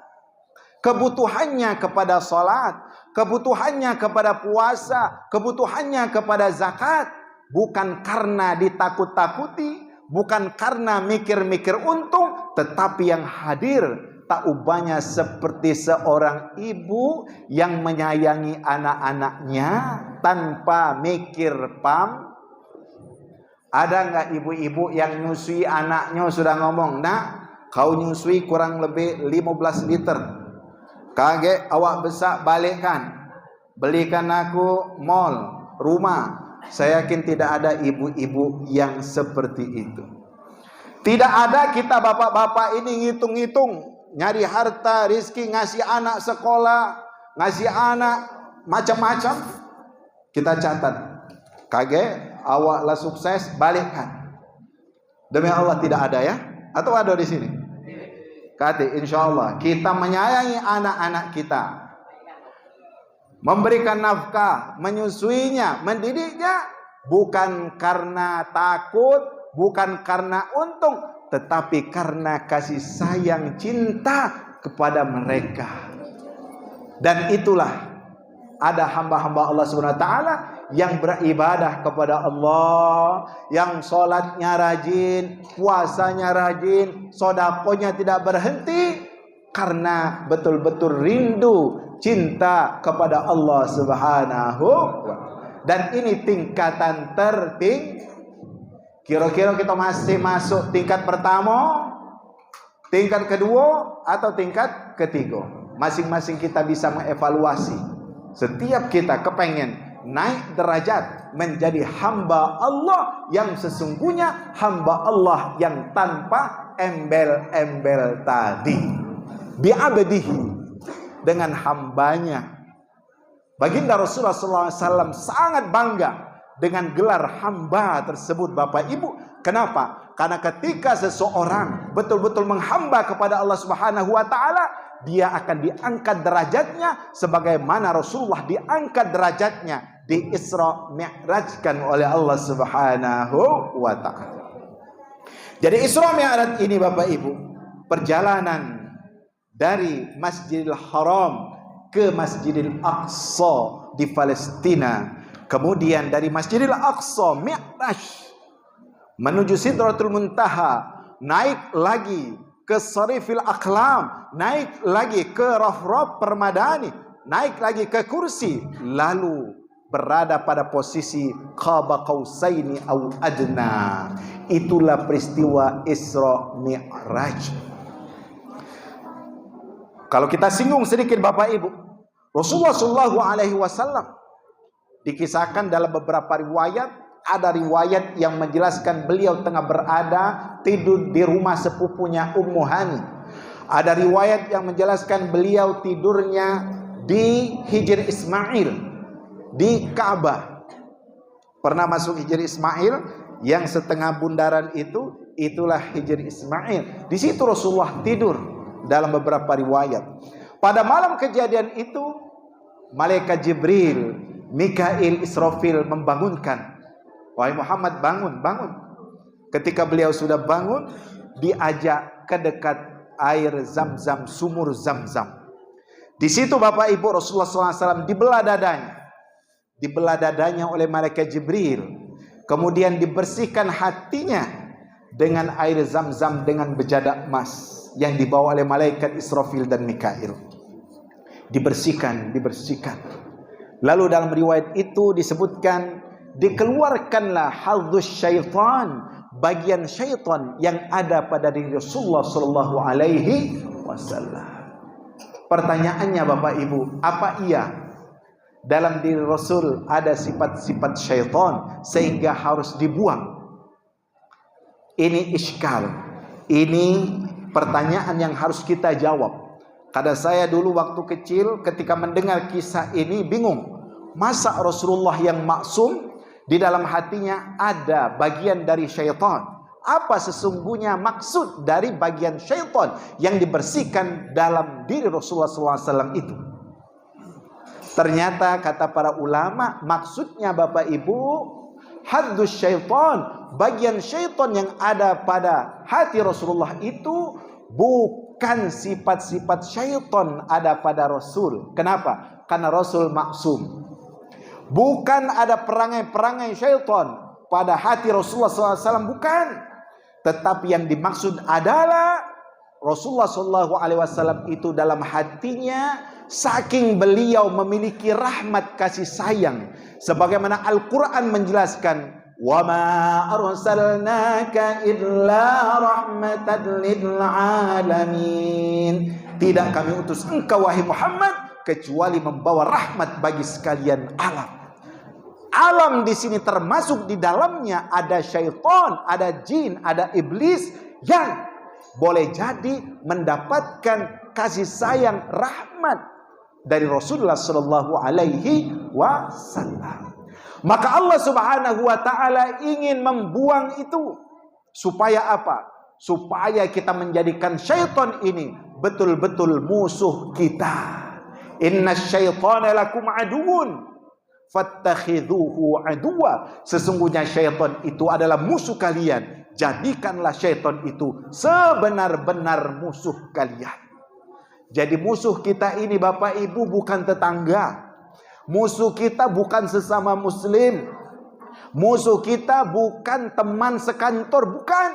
kebutuhannya kepada salat, kebutuhannya kepada puasa, kebutuhannya kepada zakat, bukan karena ditakut-takuti, bukan karena mikir-mikir untung, tetapi yang hadir tak ubahnya seperti seorang ibu yang menyayangi anak-anaknya tanpa mikir pam. Ada nggak ibu-ibu yang nyusui anaknya sudah ngomong, "Nak, kau nyusui kurang lebih 15 liter. Kaget awak besar balikkan. Belikan aku mall, rumah." Saya yakin tidak ada ibu-ibu yang seperti itu. Tidak ada kita bapak-bapak ini ngitung-ngitung, nyari harta, rizki, ngasih anak sekolah, ngasih anak macam-macam. Kita catat. Kaget awak lah sukses, balikkan. Demi Allah tidak ada ya? Atau ada di sini? Kata insya Allah kita menyayangi anak-anak kita, memberikan nafkah, menyusuinya, mendidiknya, bukan karena takut, bukan karena untung, tetapi karena kasih sayang, cinta kepada mereka. Dan itulah ada hamba-hamba Allah Subhanahu wa taala yang beribadah kepada Allah, yang sholatnya rajin, puasanya rajin, sodakonya tidak berhenti, karena betul-betul rindu, cinta kepada Allah Subhanahu wa ta'ala. Dan ini tingkatan tertinggi. Kira-kira kita masih masuk tingkat pertama, tingkat kedua, atau tingkat ketiga? Masing-masing kita bisa mengevaluasi. Setiap kita kepengen naik derajat menjadi hamba Allah yang sesungguhnya, hamba Allah yang tanpa embel-embel tadi. Bi'abdihi, dengan hambanya. Baginda Rasulullah SAW sangat bangga dengan gelar hamba tersebut Bapak Ibu. Kenapa? Karena ketika seseorang betul-betul menghamba kepada Allah Subhanahu wa ta'ala, dia akan diangkat derajatnya sebagaimana Rasulullah diangkat derajatnya di Isra Mi'rajkan oleh Allah Subhanahu wa ta'ala. Jadi Isra Mi'raj ini Bapak Ibu, perjalanan dari Masjidil Haram ke Masjidil Aqsa di Palestina, kemudian dari Masjidil Aqsa Mi'raj menuju Sidratul Muntaha, naik lagi ke Sarifil Aqlam, naik lagi ke Rafraf Permadani, naik lagi ke kursi, lalu berada pada posisi qaba qausaini au adna. Itulah peristiwa Isra Mi'raj. Kalau kita singgung sedikit Bapak Ibu, Rasulullah SAW dikisahkan dalam beberapa riwayat. Ada riwayat yang menjelaskan beliau tengah berada tidur di rumah sepupunya Ummu Hani. Ada riwayat yang menjelaskan beliau tidurnya di Hijr Ismail, di Ka'bah. Pernah masuk Hijr Ismail yang setengah bundaran itu, itulah Hijr Ismail. Di situ Rasulullah tidur dalam beberapa riwayat. Pada malam kejadian itu, malaikat Jibril, Mikail, Israfil membangunkan. Wahai Muhammad, bangun, bangun. Ketika beliau sudah bangun, diajak ke dekat air Zam-Zam, sumur Zam-Zam. Di situ Bapak Ibu, Rasulullah SAW dibelah dadanya. Dibelah dadanya oleh malaikat Jibril. Kemudian dibersihkan hatinya dengan air Zam-Zam dengan bejadak emas yang dibawa oleh malaikat Israfil dan Mikail. Dibersihkan, dibersihkan. Lalu dalam riwayat itu disebutkan, dikeluarkanlah hadzuz syaitan, bagian syaitan yang ada pada diri Rasulullah sallallahu alaihi wasallam. Pertanyaannya Bapak Ibu, apa iya dalam diri Rasul ada sifat-sifat syaitan sehingga harus dibuang? Ini iskal. Ini pertanyaan yang harus kita jawab. Karena saya dulu waktu kecil ketika mendengar kisah ini bingung. Masa Rasulullah yang maksum di dalam hatinya ada bagian dari syaitan? Apa sesungguhnya maksud dari bagian syaitan yang dibersihkan dalam diri Rasulullah SAW itu? Ternyata kata para ulama, maksudnya Bapak Ibu, hadzuz syaitan, bagian syaitan yang ada pada hati Rasulullah itu bukan sifat-sifat syaitan ada pada Rasul. Kenapa? Karena Rasul maksum. Bukan ada perangai-perangai syaitan pada hati Rasulullah SAW, bukan. Tetapi yang dimaksud adalah Rasulullah SAW itu dalam hatinya, saking beliau memiliki rahmat kasih sayang, sebagaimana Al-Quran menjelaskan, wa ma arsalnaka illa rahmatan lil alamin. Tidak kami utus engkau wahai Muhammad kecuali membawa rahmat bagi sekalian alam. Alam di sini termasuk di dalamnya ada syaitan, ada jin, ada iblis yang boleh jadi mendapatkan kasih sayang rahmat dari Rasulullah sallallahu alaihi wasallam. Maka Allah Subhanahu wa taala ingin membuang itu supaya apa? Supaya kita menjadikan syaitan ini betul-betul musuh kita. Innasyaitana lakum aduun fattakhidhuhu aduwa. Sesungguhnya syaitan itu adalah musuh kalian. Jadikanlah syaitan itu sebenar-benar musuh kalian. Jadi musuh kita ini Bapak Ibu bukan tetangga. Musuh kita bukan sesama muslim. Musuh kita bukan teman sekantor, bukan.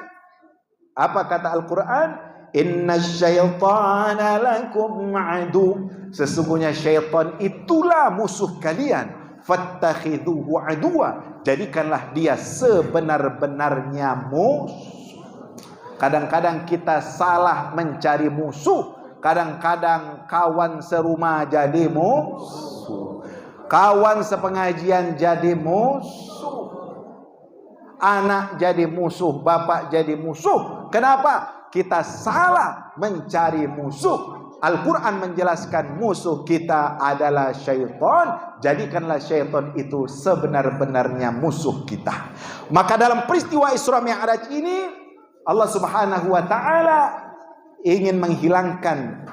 Apa kata Al-Quran? Innasyaitana lakum adu. Sesungguhnya syaitan itulah musuh kalian. Fattakhidhuhu aduwa. Jadikanlah dia sebenar-benarnya musuh. Kadang-kadang kita salah mencari musuh. Kadang-kadang kawan serumah jadi musuh. Kawan sepengajian jadi musuh. Anak jadi musuh, bapak jadi musuh. Kenapa? Kita salah mencari musuh. Al-Quran menjelaskan musuh kita adalah syaitan. Jadikanlah syaitan itu sebenar-benarnya musuh kita. Maka dalam peristiwa Isra Mi'raj ini, Allah Subhanahu wa ta'ala ingin menghilangkan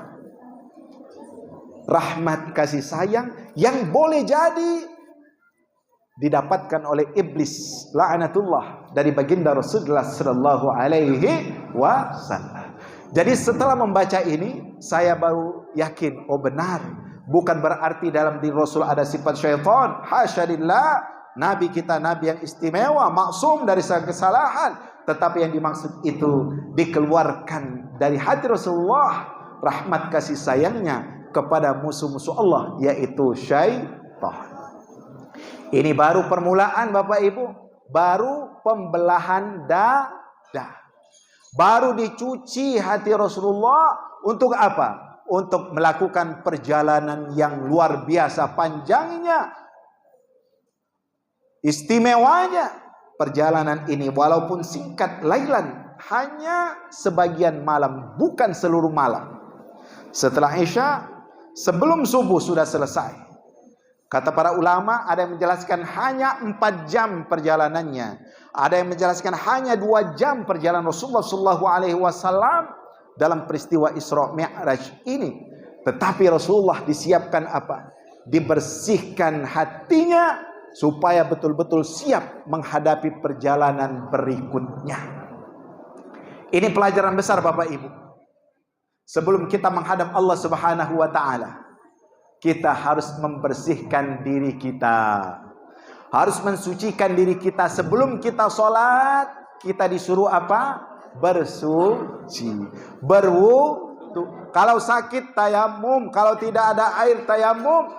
rahmat kasih sayang yang boleh jadi didapatkan oleh iblis la'anatullah dari baginda Rasulullah sallallahu alaihi wasallam. Jadi setelah membaca ini saya baru yakin, oh benar, bukan berarti dalam diri Rasul ada sifat syaitan. Hasyalillah, nabi kita nabi yang istimewa, maksum dari segala kesalahan. Tetapi yang dimaksud itu dikeluarkan dari hati Rasulullah rahmat kasih sayangnya kepada musuh-musuh Allah, yaitu syaitan. Ini baru permulaan Bapak Ibu, baru pembelahan dada. Baru dicuci hati Rasulullah untuk apa? Untuk melakukan perjalanan yang luar biasa panjangnya, istimewanya perjalanan ini, walaupun singkat, lailan, hanya sebagian malam, bukan seluruh malam. Setelah Isya, sebelum subuh sudah selesai. Kata para ulama, ada yang menjelaskan hanya 4 jam perjalanannya. Ada yang menjelaskan hanya 2 jam perjalanan Rasulullah SAW dalam peristiwa Isra Mi'raj ini. Tetapi Rasulullah disiapkan apa? Dibersihkan hatinya supaya betul-betul siap menghadapi perjalanan berikutnya. Ini pelajaran besar Bapak Ibu. Sebelum kita menghadap Allah Subhanahu wa ta'ala, kita harus membersihkan diri kita. Harus mensucikan diri kita. Sebelum kita sholat, kita disuruh apa? Bersuci, berwudu. Kalau sakit tayamum, kalau tidak ada air tayamum.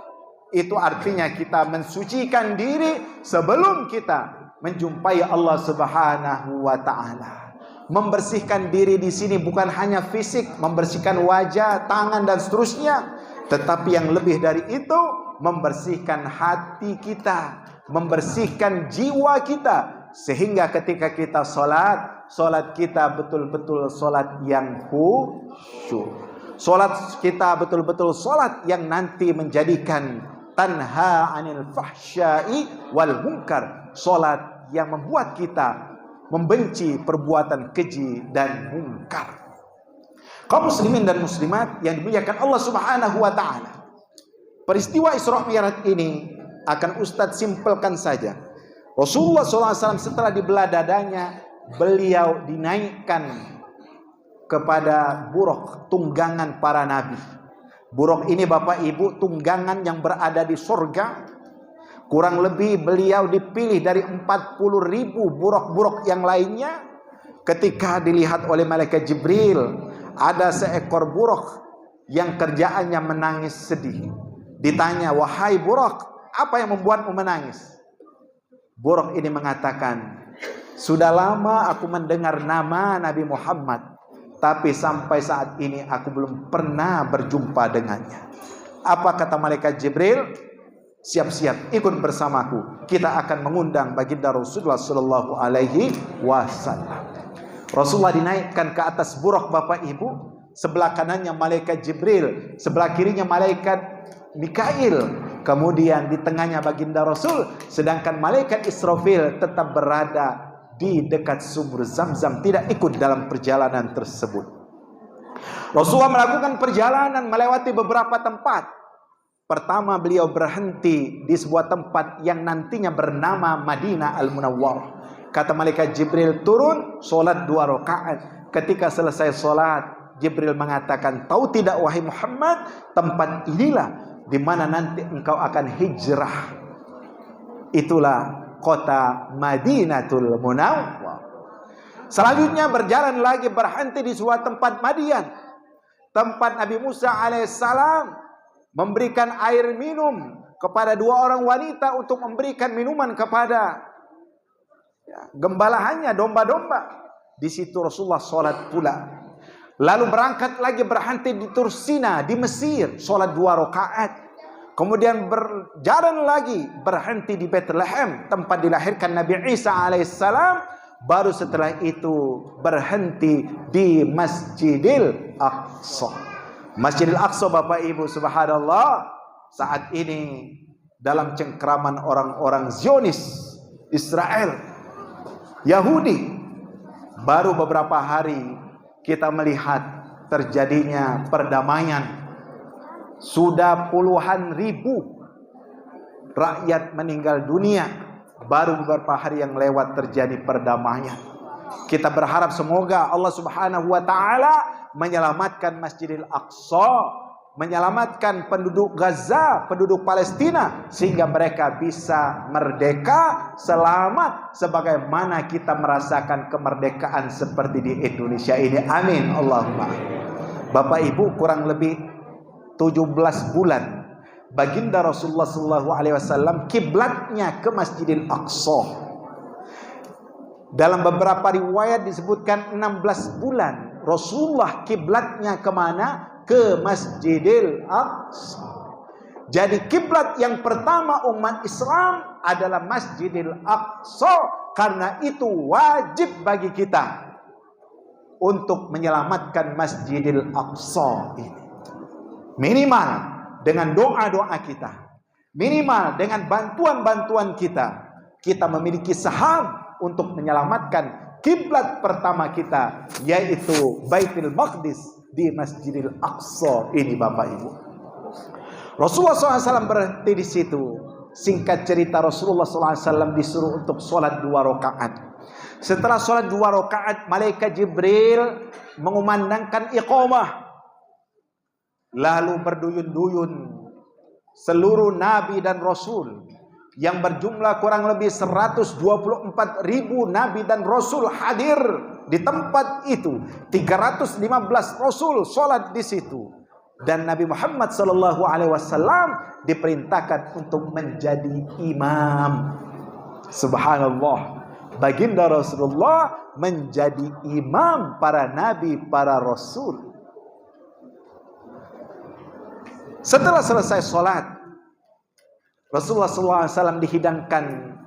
Itu artinya kita mensucikan diri sebelum kita menjumpai Allah Subhanahu wa taala. Membersihkan diri di sini bukan hanya fisik, membersihkan wajah, tangan dan seterusnya, tetapi yang lebih dari itu membersihkan hati kita, membersihkan jiwa kita, sehingga ketika kita salat kita betul-betul salat yang khusyuk. Salat kita betul-betul salat yang nanti menjadikan tanha 'anil fahsya'i wal munkar, salat yang membuat kita membenci perbuatan keji dan mungkar. Kaum muslimin dan muslimat yang dimuliakan Allah Subhanahu wa taala. Peristiwa Isra Mi'raj ini akan Ustadz simpelkan saja. Rasulullah SAW setelah dibelah dadanya, beliau dinaikkan kepada buraq, tunggangan para nabi. Buraq ini Bapak Ibu tunggangan yang berada di surga. Kurang lebih beliau dipilih dari 40.000 buraq-buraq yang lainnya. Ketika dilihat oleh malaikat Jibril, ada seekor buraq yang kerjaannya menangis sedih. Ditanya, "Wahai buraq, apa yang membuatmu menangis?" Buraq ini mengatakan, "Sudah lama aku mendengar nama Nabi Muhammad, tapi sampai saat ini aku belum pernah berjumpa dengannya." Apa kata malaikat Jibril? "Siap-siap, ikut bersamaku. Kita akan mengundang baginda Rasulullah sallallahu alaihi wasallam." Rasulullah dinaikkan ke atas buraq Bapak Ibu. Sebelah kanannya malaikat Jibril, sebelah kirinya malaikat Mikail. Kemudian di tengahnya baginda Rasul, sedangkan malaikat Israfil tetap berada di dekat sumur Zamzam, tidak ikut dalam perjalanan tersebut. Rasulullah melakukan perjalanan melewati beberapa tempat. Pertama beliau berhenti di sebuah tempat yang nantinya bernama Madinah Al-Munawwarah. Kata malaikat Jibril, "Turun, sholat 2 rakaat." Ketika selesai sholat, Jibril mengatakan, "Tahu tidak wahai Muhammad, tempat inilah di mana nanti engkau akan hijrah. Itulah kota Madinatul Munawwarah." Selanjutnya berjalan lagi, berhenti di sebuah tempat Madian, tempat Nabi Musa alaihissalam memberikan air minum kepada 2 orang wanita untuk memberikan minuman kepada gembalaannya, domba-domba. Di situ Rasulullah sholat pula. Lalu berangkat lagi, berhenti di Tursina di Mesir, sholat 2 rakaat. Kemudian berjalan lagi, berhenti di Bethlehem, tempat dilahirkan Nabi Isa alaihissalam. Baru setelah itu berhenti di Masjidil Aqsa. Masjidil Aqsa Bapak Ibu subhanallah saat ini dalam cengkraman orang-orang Zionis, Israel, Yahudi. Baru beberapa hari kita melihat terjadinya perdamaian. Sudah puluhan ribu rakyat meninggal dunia. Baru beberapa hari yang lewat terjadi perdamaian. Kita berharap semoga Allah Subhanahu wa taala menyelamatkan Masjidil Aqsa, menyelamatkan penduduk Gaza, penduduk Palestina, sehingga mereka bisa merdeka selamat sebagaimana kita merasakan kemerdekaan seperti di Indonesia ini. Amin Allahumma. Bapak Ibu, kurang lebih 17 bulan baginda Rasulullah SAW kiblatnya ke Masjidil Aqsa. Dalam beberapa riwayat disebutkan 16 bulan Rasulullah kiblatnya kemana? Ke Masjidil Aqsa. Jadi kiblat yang pertama umat Islam adalah Masjidil Aqsa. Karena itu wajib bagi kita untuk menyelamatkan Masjidil Aqsa ini. Minimal dengan doa-doa kita, minimal dengan bantuan-bantuan kita, kita memiliki saham untuk menyelamatkan kiblat pertama kita, yaitu Baitul Maqdis di Masjidil Aqsa ini Bapak Ibu. Rasulullah SAW berhenti di situ. Singkat cerita, Rasulullah SAW disuruh untuk sholat 2 rakaat. Setelah sholat 2 rakaat, malaikat Jibril mengumandangkan iqamah. Lalu berduyun-duyun seluruh nabi dan rasul yang berjumlah kurang lebih 124.000 nabi dan rasul hadir di tempat itu. 315 rasul sholat di situ. Dan Nabi Muhammad SAW diperintahkan untuk menjadi imam. Subhanallah. Baginda Rasulullah menjadi imam para nabi, para rasul. Setelah selesai sholat, Rasulullah SAW dihidangkan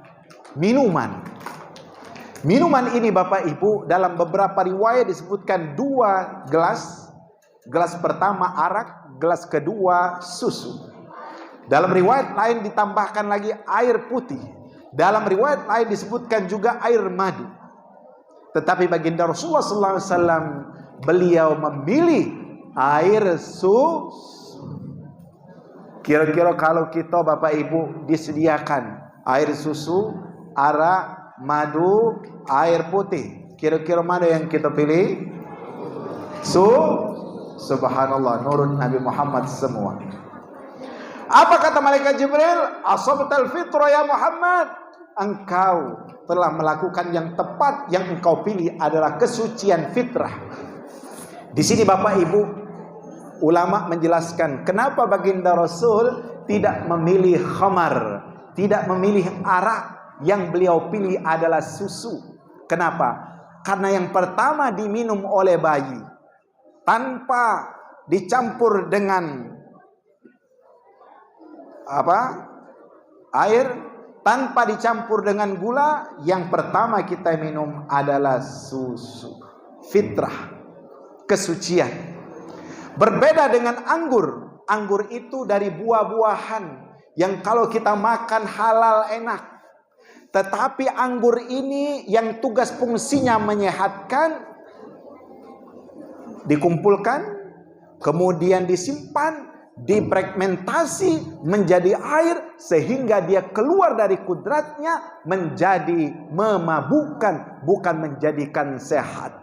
minuman. Minuman ini Bapak Ibu dalam beberapa riwayat disebutkan 2 gelas. Gelas pertama arak, gelas kedua susu. Dalam riwayat lain ditambahkan lagi air putih. Dalam riwayat lain disebutkan juga air madu. Tetapi baginda Rasulullah SAW beliau memilih air susu. Kira-kira kalau kita Bapak Ibu disediakan air susu, arak, madu, air putih, kira-kira mana yang kita pilih? Subhanallah, nurun Nabi Muhammad semua. Apa kata malaikat Jibril? Asabtal fitrah ya Muhammad. Engkau telah melakukan yang tepat, yang engkau pilih adalah kesucian fitrah. Di sini Bapak Ibu, ulama menjelaskan kenapa baginda Rasul tidak memilih khamar, tidak memilih arak, yang beliau pilih adalah susu. Kenapa? Karena yang pertama diminum oleh bayi tanpa dicampur dengan air, tanpa dicampur dengan gula. Yang pertama kita minum adalah susu, fitrah, kesucian. Berbeda dengan anggur. Anggur itu dari buah-buahan yang kalau kita makan halal enak. Tetapi anggur ini yang tugas fungsinya menyehatkan, dikumpulkan, kemudian disimpan, difragmentasi menjadi air, sehingga dia keluar dari kudratnya menjadi memabukkan, bukan menjadikan sehat.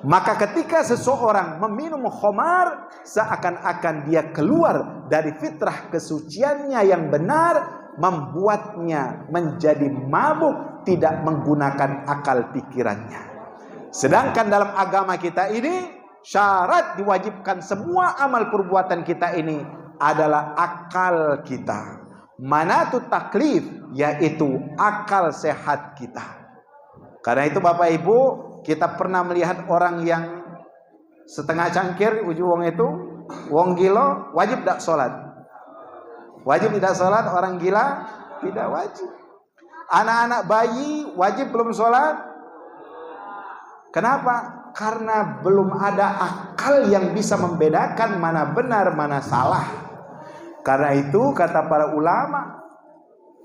Maka ketika seseorang meminum khamar, seakan-akan dia keluar dari fitrah kesuciannya yang benar, membuatnya menjadi mabuk, tidak menggunakan akal pikirannya. Sedangkan dalam agama kita ini syarat diwajibkan semua amal perbuatan kita ini adalah akal kita. Manatut taklif, yaitu akal sehat kita. Karena itu Bapak Ibu, kita pernah melihat orang yang setengah cangkir ujung wong itu, wong gila, wajib tidak sholat? Wajib tidak sholat, orang gila tidak wajib. Anak-anak bayi wajib belum sholat? Kenapa? Karena belum ada akal yang bisa membedakan mana benar, mana salah. Karena itu kata para ulama,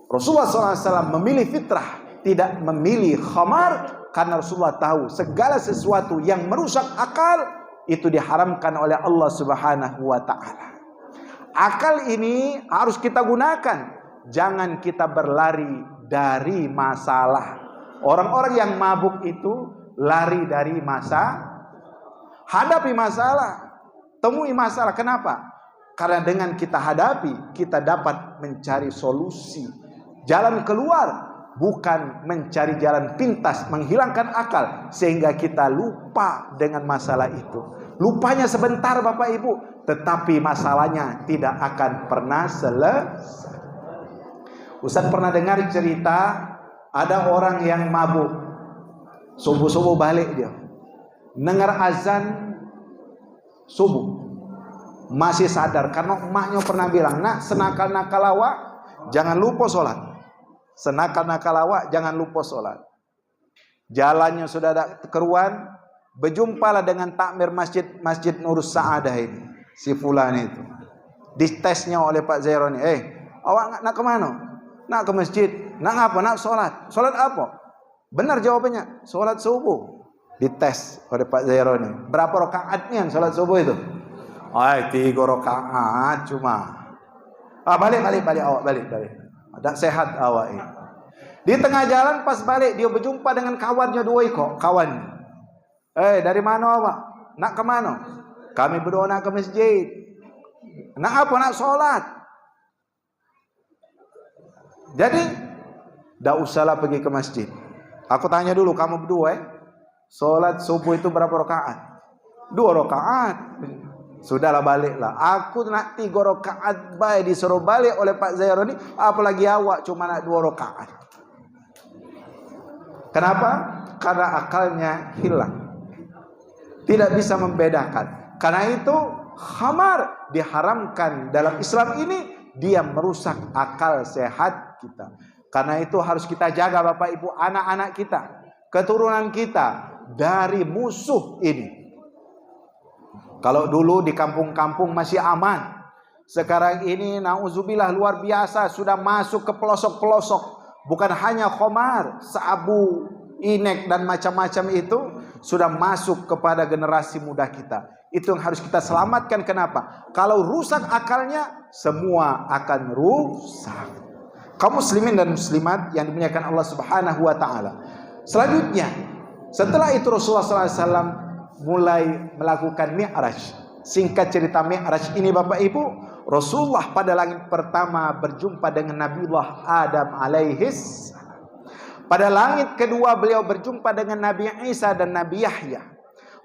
Rasulullah SAW memilih fitrah, tidak memilih khamar. Karena Rasulullah tahu segala sesuatu yang merusak akal itu diharamkan oleh Allah Subhanahu wa ta'ala. Akal ini harus kita gunakan. Jangan kita berlari dari masalah. Orang-orang yang mabuk itu lari dari hadapi masalah, temui masalah. Kenapa? Karena dengan kita hadapi, kita dapat mencari solusi, jalan keluar, bukan mencari jalan pintas, menghilangkan akal, sehingga kita lupa dengan masalah itu. Lupanya sebentar Bapak Ibu, tetapi masalahnya tidak akan pernah selesai. Ustaz pernah dengar cerita, ada orang yang mabuk, subuh-subuh balik dia, dengar azan subuh, masih sadar karena emaknya pernah bilang, nak senakal-nakal awak jangan lupa sholat, senakal-nakal awak jangan lupa sholat. Jalannya sudah ada keruan, berjumpalah dengan takmir masjid Nurus Sa'adah ini, si fulan itu. Ditesnya oleh Pak Zaironi, awak nak kemana? Nak ke masjid. Nak apa? Nak sholat. Sholat apa? Benar jawabannya, sholat subuh. Dites oleh Pak Zaironi, berapa rakaatnya sholat subuh itu? 3 rakaat cuma. Balik awak, balik. Ada sehat awak ini. Di tengah jalan pas balik dia berjumpa dengan kawannya 2 ekor, kawan. Dari mana awak? Nak ke mana? Kami berdua nak ke masjid. Nak apa? Nak sholat. Jadi tidak usahlah pergi ke masjid. Aku tanya dulu, kamu berdua sholat subuh itu berapa rakaat? 2 rakaat. Sudahlah, baliklah. Aku nak 3 rakaat baik disuruh balik oleh Pak Zaironi, apalagi awak cuma nak 2 rakaat. Kenapa? Karena akalnya hilang. Tidak bisa membedakan. Karena itu khamar diharamkan dalam Islam ini, dia merusak akal sehat kita. Karena itu harus kita jaga Bapak Ibu, anak-anak kita, keturunan kita dari musuh ini. Kalau dulu di kampung-kampung masih aman, sekarang ini nauzubillah luar biasa, sudah masuk ke pelosok-pelosok. Bukan hanya khamar, sabu, inek dan macam-macam itu sudah masuk kepada generasi muda kita. Itu yang harus kita selamatkan. Kenapa? Kalau rusak akalnya, semua akan rusak. Kaum muslimin dan muslimat yang dimuliakan Allah Subhanahu wa taala. Selanjutnya, setelah itu Rasulullah SAW mulai melakukan Mi'raj. Singkat cerita Mi'raj ini Bapak Ibu, Rasulullah pada langit pertama berjumpa dengan Nabiullah Adam alaihis. Pada langit kedua beliau berjumpa dengan Nabi Isa dan Nabi Yahya.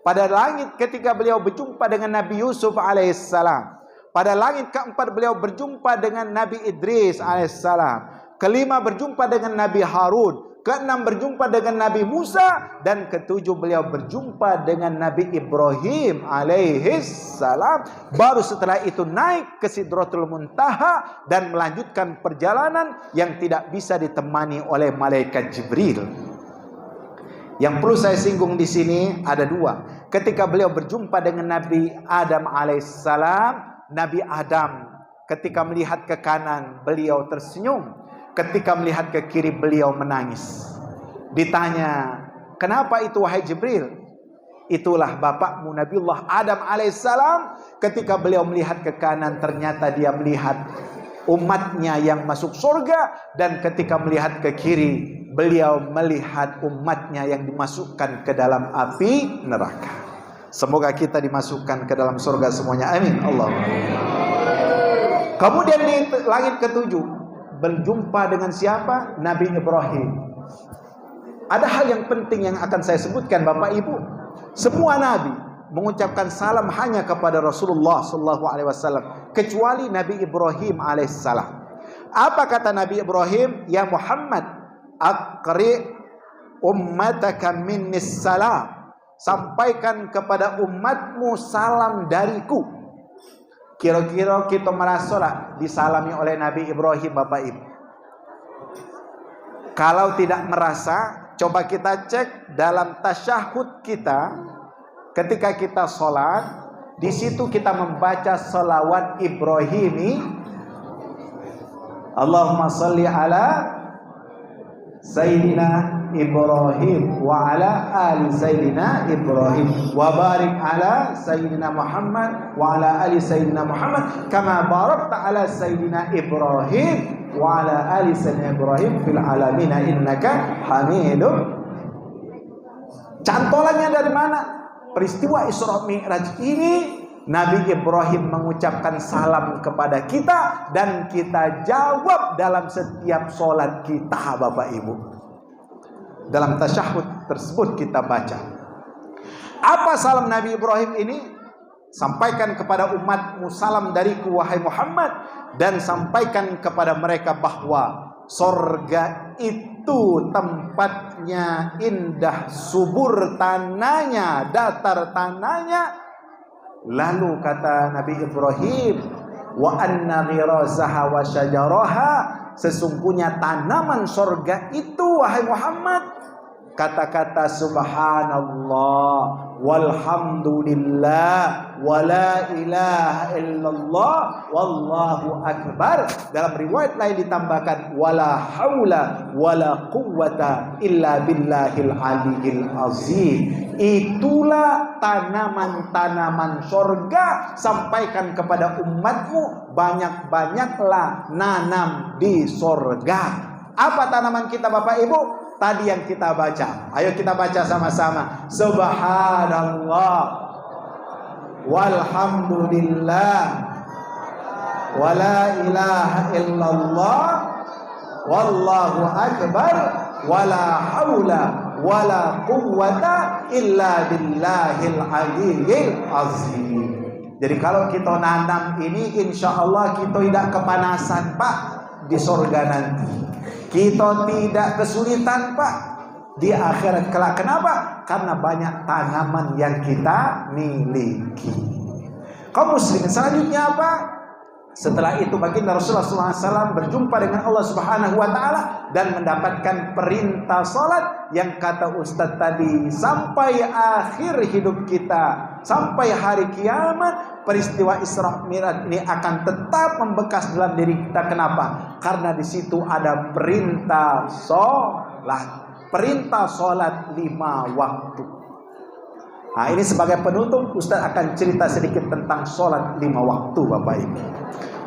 Pada langit ketiga beliau berjumpa dengan Nabi Yusuf alaihissalam. Pada langit keempat beliau berjumpa dengan Nabi Idris alaihissalam. Kelima berjumpa dengan Nabi Harun. Keenam berjumpa dengan Nabi Musa. Dan ketujuh beliau berjumpa dengan Nabi Ibrahim alaihissalam. Baru setelah itu naik ke Sidratul Muntaha dan melanjutkan perjalanan yang tidak bisa ditemani oleh malaikat Jibril. Yang perlu saya singgung di sini ada 2. Ketika beliau berjumpa dengan Nabi Adam alaihissalam, Nabi Adam ketika melihat ke kanan beliau tersenyum. Ketika melihat ke kiri beliau menangis. Ditanya, kenapa itu wahai Jibril? Itulah bapakmu Nabiullah Adam alaihissalam. Ketika beliau melihat ke kanan, ternyata dia melihat umatnya yang masuk surga. Dan ketika melihat ke kiri, beliau melihat umatnya yang dimasukkan ke dalam api neraka. Semoga kita dimasukkan ke dalam surga semuanya, amin. Allah. Kemudian di langit ketujuh berjumpa dengan siapa? Nabi Ibrahim. Ada hal yang penting yang akan saya sebutkan Bapak Ibu. Semua nabi mengucapkan salam hanya kepada Rasulullah SAW, kecuali Nabi Ibrahim alaihissalam. Apa kata Nabi Ibrahim? Ya Muhammad, aqri ummataka minnis salam. Sampaikan kepada umatmu salam dariku. Kira-kira kita merasa disalami oleh Nabi Ibrahim Bapak Ibu? Kalau tidak merasa, coba kita cek dalam tasyahud kita. Ketika kita sholat, di situ kita membaca salawat Ibrahimi. Allahumma salli ala Sayyidina Ibrahim wa ala ali Sayyidina Ibrahim wa barik ala Sayyidina Muhammad wa ala ali Sayyidina Muhammad kama barakta ala Sayyidina Ibrahim wa ala ali Sayyidina Ibrahim fil alamin innaka Hamidum. Cantolannya dari mana? Peristiwa Isra Mi'raj ini Nabi Ibrahim mengucapkan salam kepada kita dan kita jawab dalam setiap sholat kita Bapak Ibu. Dalam tasyahud tersebut kita baca. Apa salam Nabi Ibrahim ini? Sampaikan kepada umatmu salam dariku wahai Muhammad, dan sampaikan kepada mereka bahwa sorga itu tempatnya indah, subur tanahnya, datar tanahnya. Lalu kata Nabi Ibrahim, wa anna ghirasaha wa syajaraha, sesungguhnya tanaman sorga itu wahai Muhammad, kata-kata subhanallah walhamdulillah wala ilaha illallah wallahu akbar. Dalam riwayat lain ditambahkan wala haula wala quwwata illa billahil aliyil azim. Itulah tanaman-tanaman sorga. Sampaikan kepada umatmu, banyak-banyaklah nanam di sorga. Apa tanaman kita Bapak Ibu? Tadi yang kita baca. Ayo kita baca sama-sama. Subhanallah walhamdulillah wala ilaha illallah wallahu akbar wala haula wala quwwata illa billahil aliyyil azim. Jadi kalau kita nanam ini, insya Allah kita tidak kepanasan Pak di surga nanti. Kita tidak kesulitan Pak di akhirat kelak. Kenapa? Karena banyak tanaman yang kita miliki. Kaum muslimin, selanjutnya apa? Setelah itu baginda Rasulullah SAW berjumpa dengan Allah Subhanahu wa Ta'ala dan mendapatkan perintah salat yang kata Ustadz tadi, sampai akhir hidup kita, sampai hari kiamat, peristiwa Isra Mi'raj ini akan tetap membekas dalam diri kita. Kenapa? Karena di situ ada perintah salat, perintah salat 5 waktu. Nah, ini sebagai penutup Ustadz akan cerita sedikit tentang sholat 5 waktu Bapak Ibu.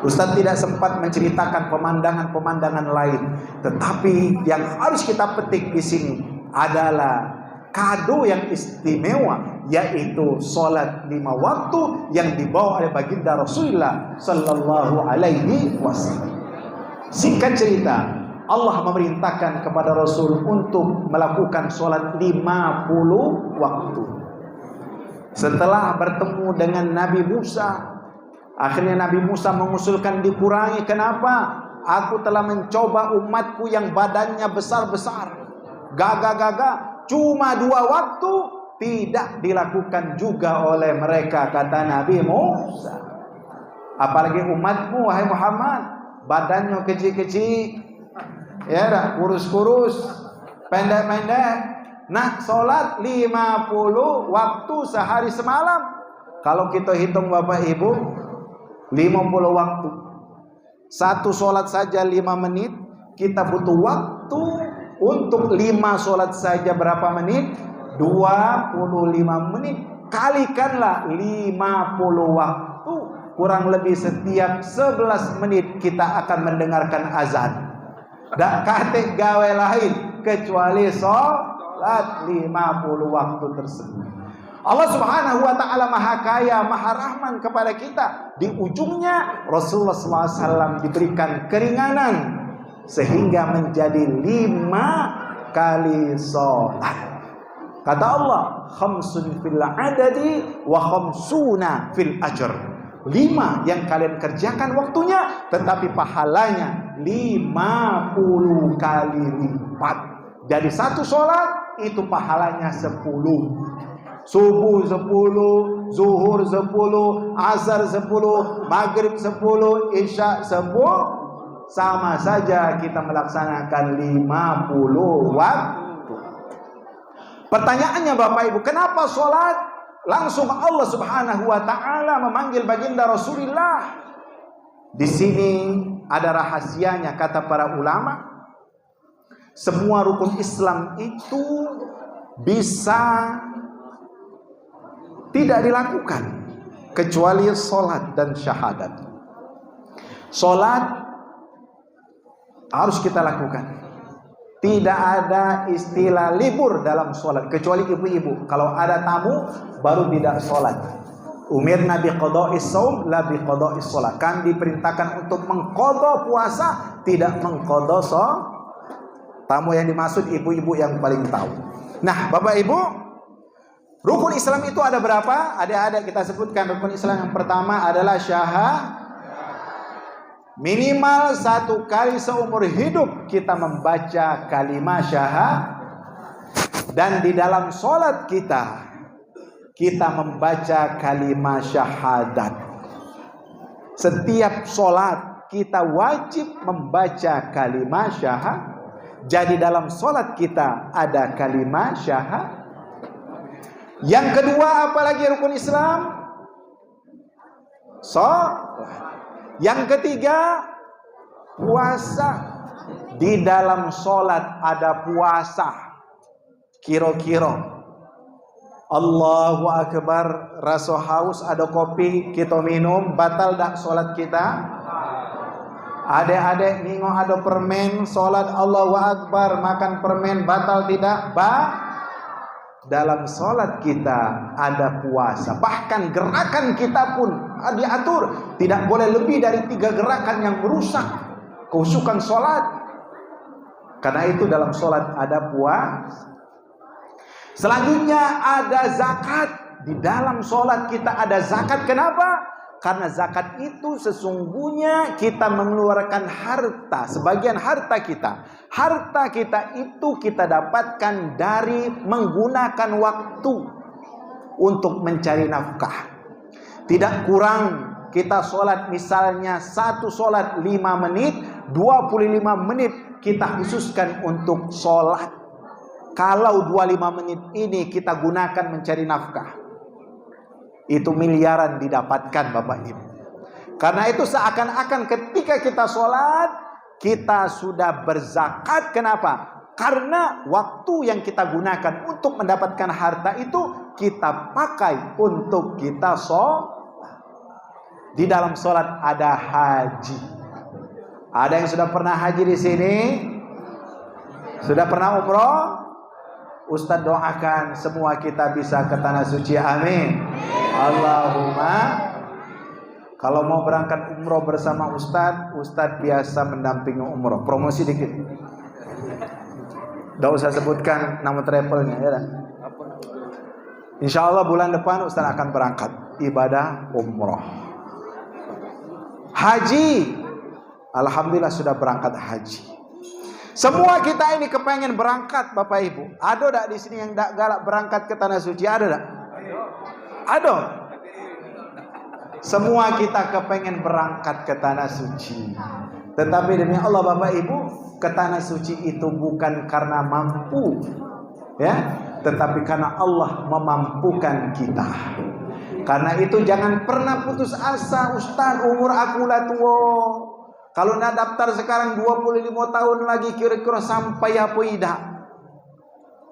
Ustadz tidak sempat menceritakan pemandangan-pemandangan lain, tetapi yang harus kita petik di sini adalah kado yang istimewa, yaitu sholat 5 waktu yang dibawa oleh baginda Rasulullah Sallallahu Alaihi Wasallam. Singkat cerita, Allah memerintahkan kepada Rasul untuk melakukan sholat 50 waktu. Setelah bertemu dengan Nabi Musa, akhirnya Nabi Musa mengusulkan dikurangi. Kenapa? Aku telah mencoba umatku yang badannya besar-besar, gagah-gagah, cuma 2 waktu, tidak dilakukan juga oleh mereka, kata Nabi Musa. Apalagi umatmu wahai Muhammad, badannya kecil-kecil, ya dah, kurus-kurus, pendek-pendek. Nah, sholat 50 waktu sehari semalam. Kalau kita hitung Bapak Ibu, 50 waktu. Satu sholat saja 5 menit, kita butuh waktu untuk 5 sholat saja berapa menit? 25 menit. Kalikanlah 50 waktu, kurang lebih setiap 11 menit kita akan mendengarkan azan. Tak kate gawe lain kecuali sholat 50 waktu tersebut. Allah Subhanahu wa Ta'ala Maha Kaya, Maha Rahman kepada kita. Di ujungnya Rasulullah SAW diberikan keringanan sehingga menjadi 5 kali sholat. Kata Allah, khamsun fil adadi wa khamsuna fil ajr. 5 yang kalian kerjakan waktunya, tetapi pahalanya 50 kali lipat. Jadi satu sholat itu pahalanya 10. Subuh 10, zuhur 10, asar 10, maghrib 10, isya 10. Sama saja kita melaksanakan 50 waktu. Pertanyaannya Bapak Ibu, kenapa sholat langsung Allah Subhanahu wa Ta'ala memanggil baginda Rasulullah? Di sini ada rahasianya, kata para ulama. Semua rukun Islam itu bisa tidak dilakukan kecuali sholat dan syahadat. Sholat harus kita lakukan. Tidak ada istilah libur dalam sholat, kecuali ibu-ibu. Kalau ada tamu baru tidak sholat. Umirna biqada'is shaum la biqada'is sholat. Kami diperintahkan untuk mengqadha puasa, tidak mengqadha sholat. Tamu yang dimaksud ibu-ibu yang paling tahu. Nah, Bapak Ibu, rukun Islam itu ada berapa? Adik-adik kita sebutkan. Rukun Islam yang pertama adalah syahadat. Minimal 1 kali seumur hidup kita membaca kalimat syahadat. Dan di dalam sholat kita membaca kalimat syahadat. Setiap sholat kita wajib membaca kalimat syahadat. Jadi dalam sholat kita ada kalimat syahadat. Yang kedua, apalagi rukun Islam? Sholat. Yang ketiga, puasa. Di dalam sholat ada puasa. Kira-kira Allahu Akbar, rasa haus, ada kopi kita minum, batal tak sholat kita? Adik-adik ningok ada permen, sholat Allahu Akbar, makan permen, batal tidak? Dalam sholat kita ada puasa. Bahkan gerakan kita pun diatur. Tidak boleh lebih dari 3 gerakan yang merusak khusyukan sholat. Karena itu dalam sholat ada puasa. Selanjutnya ada zakat. Di dalam sholat kita ada zakat. Kenapa? Karena zakat itu sesungguhnya kita mengeluarkan harta, sebagian harta kita. Harta kita itu kita dapatkan dari menggunakan waktu untuk mencari nafkah. Tidak kurang kita sholat misalnya satu sholat 5 menit, 25 menit kita khususkan untuk sholat. Kalau 25 menit ini kita gunakan mencari nafkah, itu miliaran didapatkan Bapak Ibu. Karena itu seakan-akan ketika kita sholat, kita sudah berzakat. Kenapa? Karena waktu yang kita gunakan untuk mendapatkan harta itu kita pakai untuk kita sholat. Di dalam sholat ada haji. Ada yang sudah pernah haji di sini? Sudah pernah umroh? Ustadz doakan semua kita bisa ke tanah suci, amin. Allahumma. Kalau mau berangkat umroh bersama Ustadz biasa mendampingi umroh. Promosi dikit. Tidak usah sebutkan nama travelnya, ya. Insya Allah bulan depan Ustadz akan berangkat ibadah umroh. Haji, alhamdulillah sudah berangkat haji. Semua kita ini kepengen berangkat, Bapak Ibu. Ada tak di sini yang tak galak berangkat ke tanah suci? Ada tak? Ada. Semua kita kepengen berangkat ke tanah suci. Tetapi demi Allah Bapak Ibu, ke tanah suci itu bukan karena mampu, ya, tetapi karena Allah memampukan kita. Karena itu jangan pernah putus asa. Ustaz, umur aku lah tua. Kalau nak daftar sekarang 25 tahun lagi kira-kira sampai apa tidak?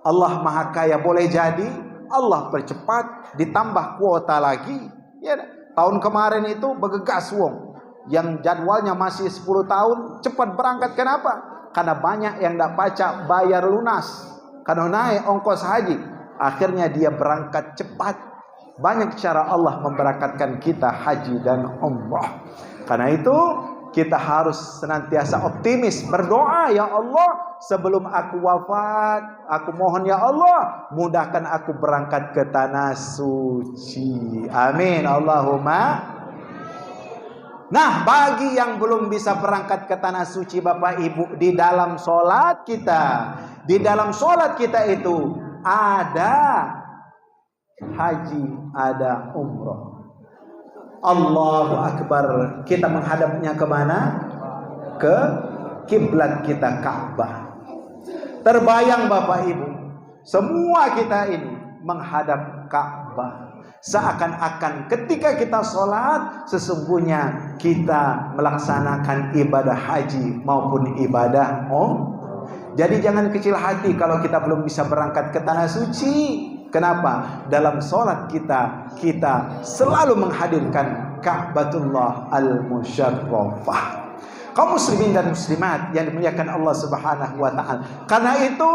Allah Maha Kaya, boleh jadi Allah percepat ditambah kuota lagi. Ya, tahun kemarin itu bergegas wong. Yang jadwalnya masih 10 tahun cepat berangkat. Kenapa? Karena banyak yang tidak pacak bayar lunas. Karena naik ongkos haji. Akhirnya dia berangkat cepat. Banyak cara Allah memberkatkan kita haji dan umrah. Karena itu kita harus senantiasa optimis, berdoa, ya Allah, sebelum aku wafat, aku mohon ya Allah, mudahkan aku berangkat ke tanah suci. Amin. Allahumma. Nah, bagi yang belum bisa berangkat ke tanah suci Bapak Ibu, di dalam sholat kita, itu ada haji, ada umrah. Allahu Akbar. Kita menghadapnya kemana? Ke kiblat kita, Ka'bah. Terbayang Bapak Ibu, semua kita ini menghadap Ka'bah. Seakan-akan ketika kita sholat, sesungguhnya kita melaksanakan ibadah haji maupun ibadah umrah. Jadi jangan kecil hati kalau kita belum bisa berangkat ke tanah suci. Kenapa? Dalam sholat kita selalu menghadirkan Ka'batullah al-Musyarrafah. Kaum muslimin dan muslimat yang dimuliakan Allah Subhanahu wa ta'ala. Karena itu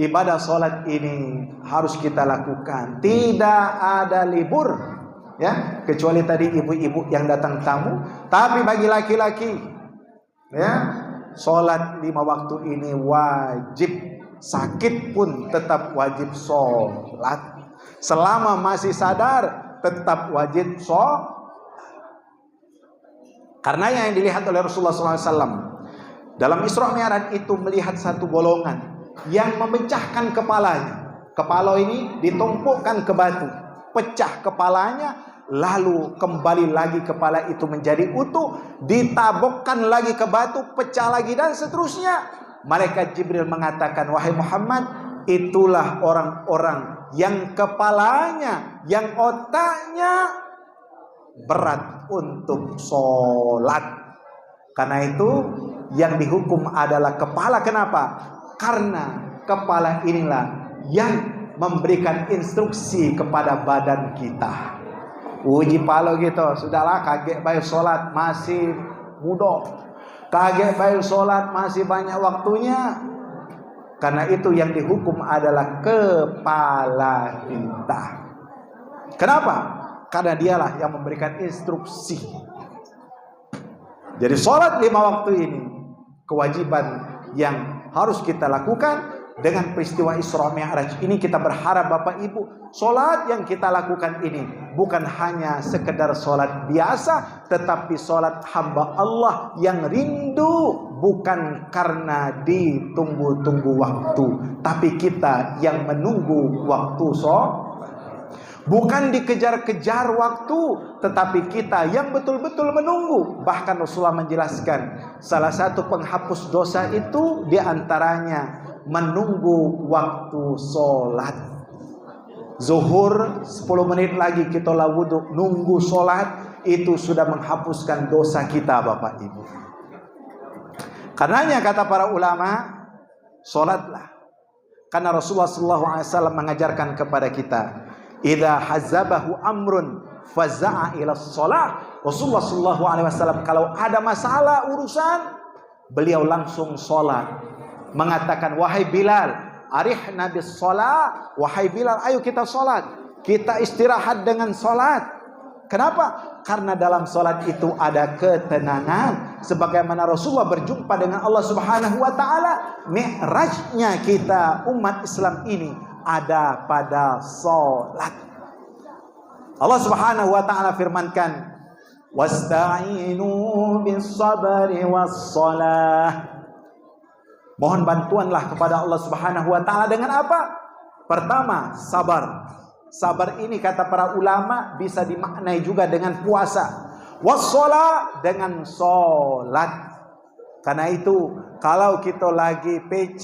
ibadah sholat ini harus kita lakukan. Tidak ada libur, ya, kecuali tadi ibu-ibu yang datang tamu. Tapi bagi laki-laki, ya, sholat 5 waktu ini wajib. Sakit pun tetap wajib sholat. Selama masih sadar tetap wajib sholat. Karena yang dilihat oleh Rasulullah SAW dalam Isra Mi'raj itu melihat satu golongan yang memecahkan kepalanya. Kepala ini ditumpukkan ke batu, pecah kepalanya, lalu kembali lagi kepala itu menjadi utuh, ditabokkan lagi ke batu, pecah lagi, dan seterusnya. Malaikat Jibril mengatakan, wahai Muhammad, itulah orang-orang yang kepalanya, yang otaknya berat untuk sholat. Karena itu yang dihukum adalah kepala. Kenapa? Karena kepala inilah yang memberikan instruksi kepada badan kita. Uji palo gitu, sudahlah, kaget baik sholat masih muda, kaget baik sholat masih banyak waktunya. Karena itu yang dihukum adalah kepala kita. Kenapa? Karena dialah yang memberikan instruksi. Jadi sholat 5 waktu ini kewajiban yang harus kita lakukan. Dengan peristiwa Isra Mi'raj ini kita berharap Bapak Ibu, solat yang kita lakukan ini bukan hanya sekedar solat biasa, tetapi solat hamba Allah yang rindu, bukan karena ditunggu-tunggu waktu, tapi kita yang menunggu waktu bukan dikejar-kejar waktu, tetapi kita yang betul-betul menunggu. Bahkan Rasulullah menjelaskan, salah satu penghapus dosa itu diantaranya menunggu waktu sholat. Zuhur 10 menit lagi kita wudhu, nunggu sholat, itu sudah menghapuskan dosa kita Bapak Ibu. Karenanya kata para ulama, sholatlah. Karena Rasulullah SAW mengajarkan kepada kita, idza hazabahu amrun faza'a ila sholat. Rasulullah SAW kalau ada masalah urusan, beliau langsung sholat. Mengatakan, wahai Bilal, arihna bis sholat. Wahai Bilal, ayo kita sholat. Kita istirahat dengan sholat. Kenapa? Karena dalam sholat itu ada ketenangan. Sebagaimana Rasulullah berjumpa dengan Allah Subhanahu wa ta'ala. Mi'rajnya kita umat Islam ini ada pada sholat. Allah Subhanahu wa ta'ala firmankan, wasta'inu bis sabri was shalah. Mohon bantuanlah kepada Allah Subhanahu wa ta'ala dengan apa? Pertama, sabar. Sabar ini kata para ulama bisa dimaknai juga dengan puasa. Wassalah, dengan sholat. Karena itu kalau kita lagi PC,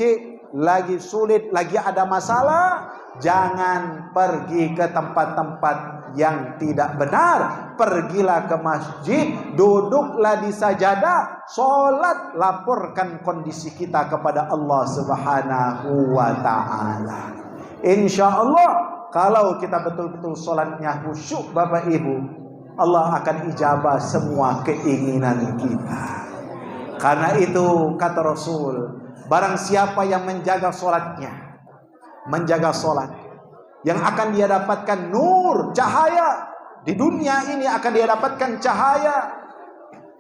lagi sulit, lagi ada masalah, jangan pergi ke tempat-tempat yang tidak benar. Pergilah ke masjid, duduklah di sajadah, sholat, laporkan kondisi kita kepada Allah Subhanahu wa ta'ala. Insya Allah kalau kita betul-betul sholatnya khusyuk Bapak Ibu, Allah akan ijabah semua keinginan kita. Karena itu kata Rasul, barang siapa yang menjaga sholatnya, menjaga sholat, yang akan dia dapatkan nur, cahaya. Di dunia ini akan dia dapatkan cahaya,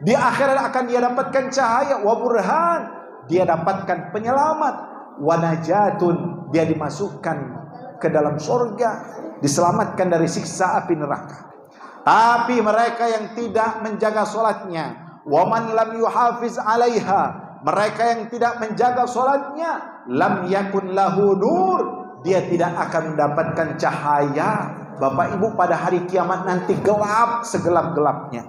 di akhirat akan dia dapatkan cahaya. Wa burhan, dia dapatkan penyelamat. Wa najatun, dia dimasukkan ke dalam surga, diselamatkan dari siksa api neraka. Tapi mereka yang tidak menjaga sholatnya, wa man lam yuhafiz alaiha, mereka yang tidak menjaga sholatnya, lam yakun lahu nur, dia tidak akan mendapatkan cahaya. Bapak Ibu, pada hari kiamat nanti gelap segelap-gelapnya.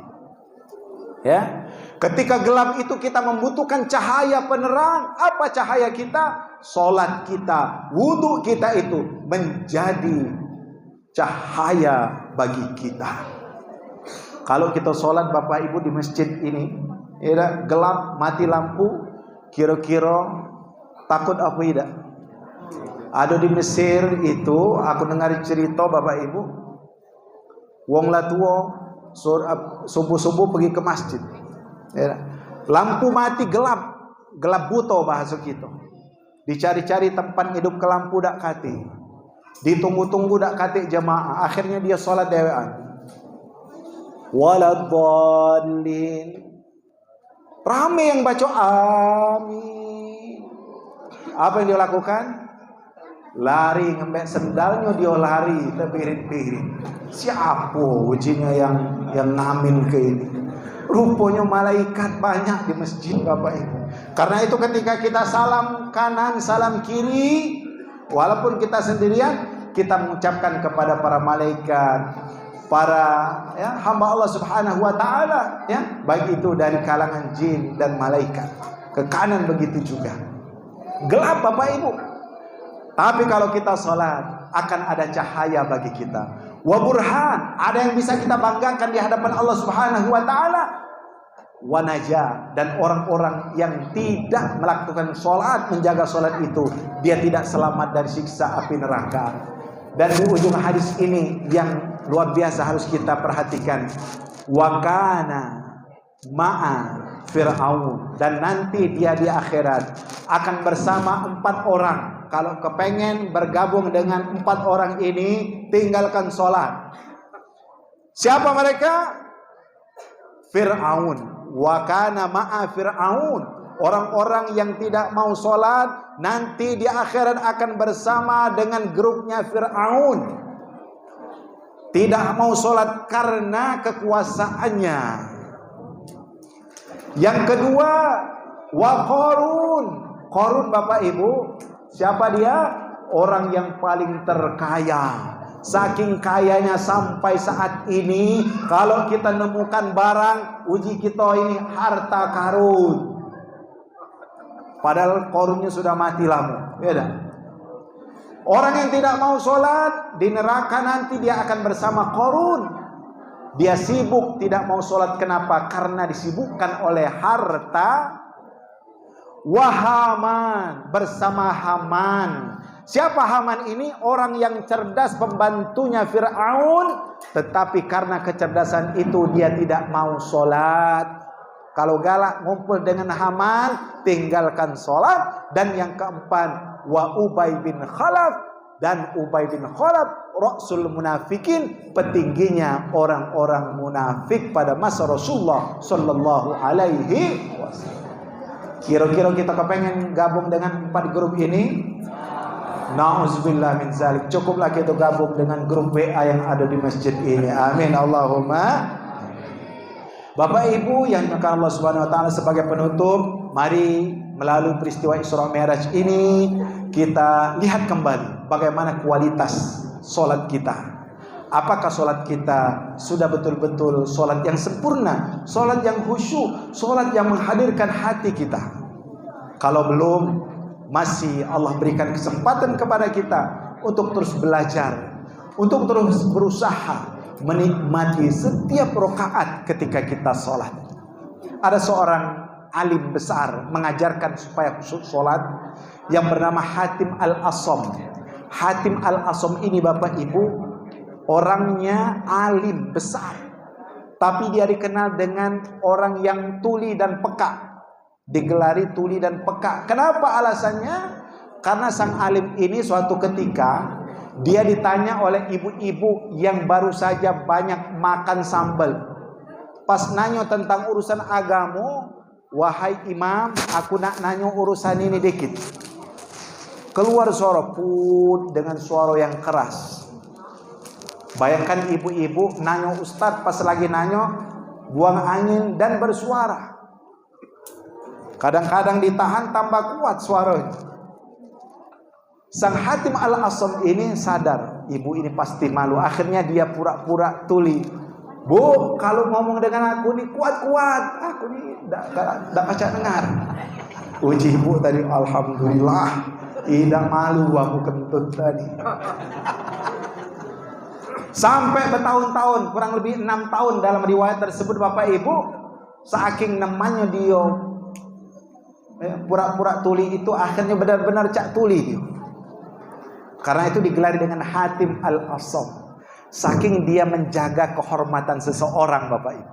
Ya, ketika gelap itu kita membutuhkan cahaya penerang. Apa cahaya kita? Sholat kita, wudhu kita itu menjadi cahaya bagi kita. Kalau kita sholat Bapak Ibu di masjid ini, ya, gelap, mati lampu, kira-kira takut apa tidak? Ada di Mesir itu, aku dengar cerita Bapak Ibu, wong latua subuh-subuh pergi ke masjid, ya. Lampu mati, gelap buta bahasa kita. Dicari-cari tempat hidup ke lampu dak kate, ditunggu-tunggu dak kate jamaah. Akhirnya dia sholat dewean. Waladhdallin, rame yang baca amin. Apa yang dia lakukan? Lari, ngembek sendalnya dia lari, terpirit-pirit. Siapa ujinya yang ngamin ke ini? Rupanya malaikat banyak di masjid Bapak Ibu. Karena itu ketika kita salam kanan, salam kiri, walaupun kita sendirian, kita mengucapkan kepada para malaikat, para hamba Allah Subhanahu wa ta'ala, ya, baik itu dari kalangan jin dan malaikat. Ke kanan begitu juga. Gelap Bapak Ibu. Tapi kalau kita sholat, akan ada cahaya bagi kita. Wa burhan, ada yang bisa kita banggakan di hadapan Allah Subhanahu wa ta'ala. Wa najah, dan orang-orang yang tidak melakukan sholat, menjaga sholat itu, dia tidak selamat dari siksa api neraka. Dan di ujung hadis ini yang luar biasa harus kita perhatikan, wa kana ma'a Fir'aun, dan nanti dia di akhirat akan bersama 4 orang. Kalau kepengen bergabung dengan 4 orang ini, tinggalkan sholat. Siapa mereka? Fir'aun. Wa kana ma'a Fir'aun, Orang-orang yang tidak mau sholat nanti di akhirat akan bersama dengan grupnya Fir'aun. Tidak mau sholat karena kekuasaannya. Yang kedua, wa Qarun. Qarun Bapak Ibu, siapa dia? Orang yang paling terkaya. Saking kayanya sampai saat ini, kalau kita nemukan barang, uji kita ini harta karun. Padahal Qarunnya sudah mati lama. Ya dah. Orang yang tidak mau sholat di neraka nanti dia akan bersama Qarun. Dia sibuk tidak mau sholat. Kenapa? Karena disibukkan oleh harta. Haman bersama Haman. Siapa Haman ini? Orang yang cerdas, pembantunya Fir'aun. Tetapi karena kecerdasan itu dia tidak mau sholat. Kalau galak ngumpul dengan Haman, tinggalkan sholat. Dan yang keempat, wa Ubay bin Khalaf. Dan Ubay bin Khalaf Rasul munafikin, petingginya orang-orang munafik pada masa Rasulullah Sallallahu Alaihi Wasallam. Kira-kira kita kepengen gabung dengan 4 grup ini? Na'udzubillah min zalik. Cukuplah kita gabung dengan grup WA yang ada di masjid ini. Amin Allahumma. Bapak Ibu yang dimuliakan Allah Subhanahu wa taala, sebagai penutup, mari melalui peristiwa Isra Mi'raj ini kita lihat kembali bagaimana kualitas solat kita. Apakah solat kita sudah betul-betul solat yang sempurna, solat yang khusyuk, solat yang menghadirkan hati kita? Kalau belum, masih Allah berikan kesempatan kepada kita untuk terus belajar, untuk terus berusaha menikmati setiap rakaat ketika kita sholat. Ada seorang alim besar mengajarkan supaya sholat yang bernama Hatim Al-Asam. Hatim Al-Asam ini Bapak Ibu, orangnya alim besar, tapi dia dikenal dengan orang yang tuli dan peka. Digelari tuli dan peka. Kenapa alasannya? Karena sang alim ini suatu ketika dia ditanya oleh ibu-ibu yang baru saja banyak makan sambal. Pas nanya tentang urusan agama, wahai imam, aku nak nanya urusan ini dikit. Keluar suara put dengan suara yang keras. Bayangkan ibu-ibu nanya ustaz, pas lagi nanya buang angin dan bersuara. Kadang-kadang ditahan tambah kuat suaranya. Sang Hatim Al-Asam ini sadar, ibu ini pasti malu. Akhirnya dia pura-pura tuli. Bu, kalau ngomong dengan aku nih kuat-kuat, aku nih tidak baca dengar. Uji ibu tadi, alhamdulillah, tidak malu aku kentut tadi. Sampai bertahun-tahun, kurang lebih 6 tahun dalam riwayat tersebut Bapak Ibu, saking namanya dia pura-pura tuli itu, akhirnya benar-benar cak tuli dia. Karena itu digelari dengan Hatim Al-Asam. Saking dia menjaga kehormatan seseorang Bapak Ibu.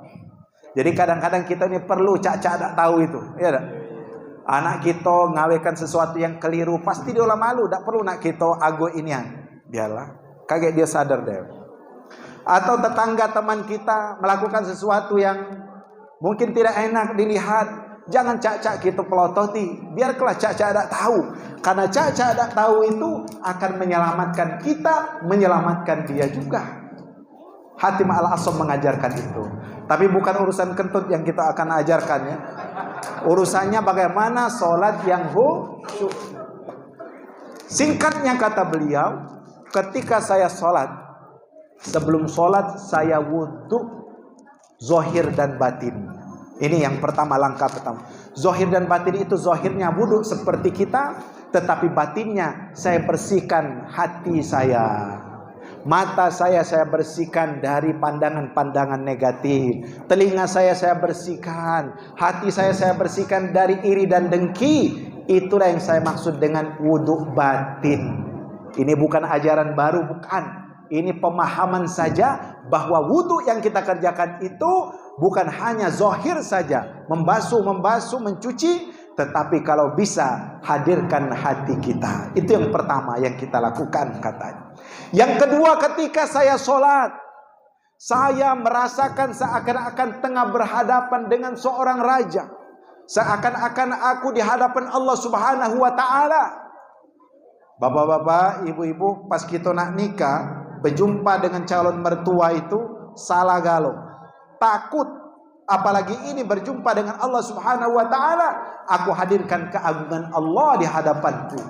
Jadi kadang-kadang kita ini perlu cak-cak tak tahu itu, ya tak? Anak kita ngawekan sesuatu yang keliru, pasti dia malu, tak perlu nak kita ago inian. Biarlah, kaget dia sadar deh. Atau tetangga teman kita melakukan sesuatu yang mungkin tidak enak dilihat, jangan cak-cak kita pelototi, biarlah cak-cak tak tahu. Karena cak-cak tak tahu itu akan menyelamatkan kita, menyelamatkan dia juga. Hatim Al-Asam mengajarkan itu. Tapi bukan urusan kentut yang kita akan ajarkan ya. Urusannya bagaimana sholat yang khusyuk. Singkatnya kata beliau, ketika saya sholat, sebelum sholat saya wudhu zahir dan batin. Ini yang pertama, langkah pertama. Zahir dan batin itu, zahirnya wudhu seperti kita, tetapi batinnya saya bersihkan hati saya. Mata saya bersihkan dari pandangan-pandangan negatif. Telinga saya bersihkan. Hati saya bersihkan dari iri dan dengki. Itulah yang saya maksud dengan wudhu batin. Ini bukan ajaran baru, bukan. Ini pemahaman saja bahwa wudhu yang kita kerjakan itu bukan hanya zahir saja, membasuh, mencuci, tetapi kalau bisa hadirkan hati kita. Itu yang pertama yang kita lakukan katanya. Yang kedua, ketika saya sholat, saya merasakan seakan-akan tengah berhadapan dengan seorang raja. seakan-akan aku di hadapan Allah Subhanahu wa taala. Bapak-bapak, ibu-ibu, pas kita nak nikah, berjumpa dengan calon mertua itu salah galau, takut. Apalagi ini berjumpa dengan Allah Subhanahu wa taala. Aku hadirkan keagungan Allah di hadapanku.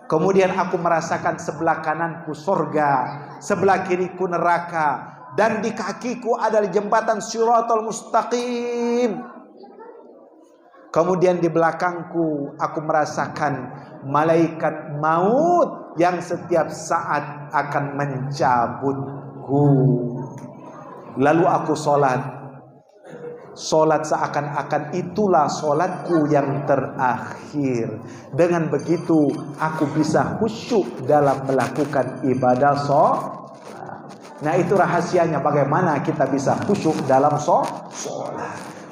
Kemudian aku merasakan sebelah kananku surga, sebelah kiriku neraka, dan di kakiku adalah jembatan Shiratal Mustaqim. Kemudian di belakangku aku merasakan malaikat maut yang setiap saat akan mencabutku. Lalu aku sholat seakan-akan itulah sholatku yang terakhir. Dengan begitu aku bisa khusyuk dalam melakukan ibadah sholat. Nah, itu rahasianya bagaimana kita bisa khusyuk dalam sholat.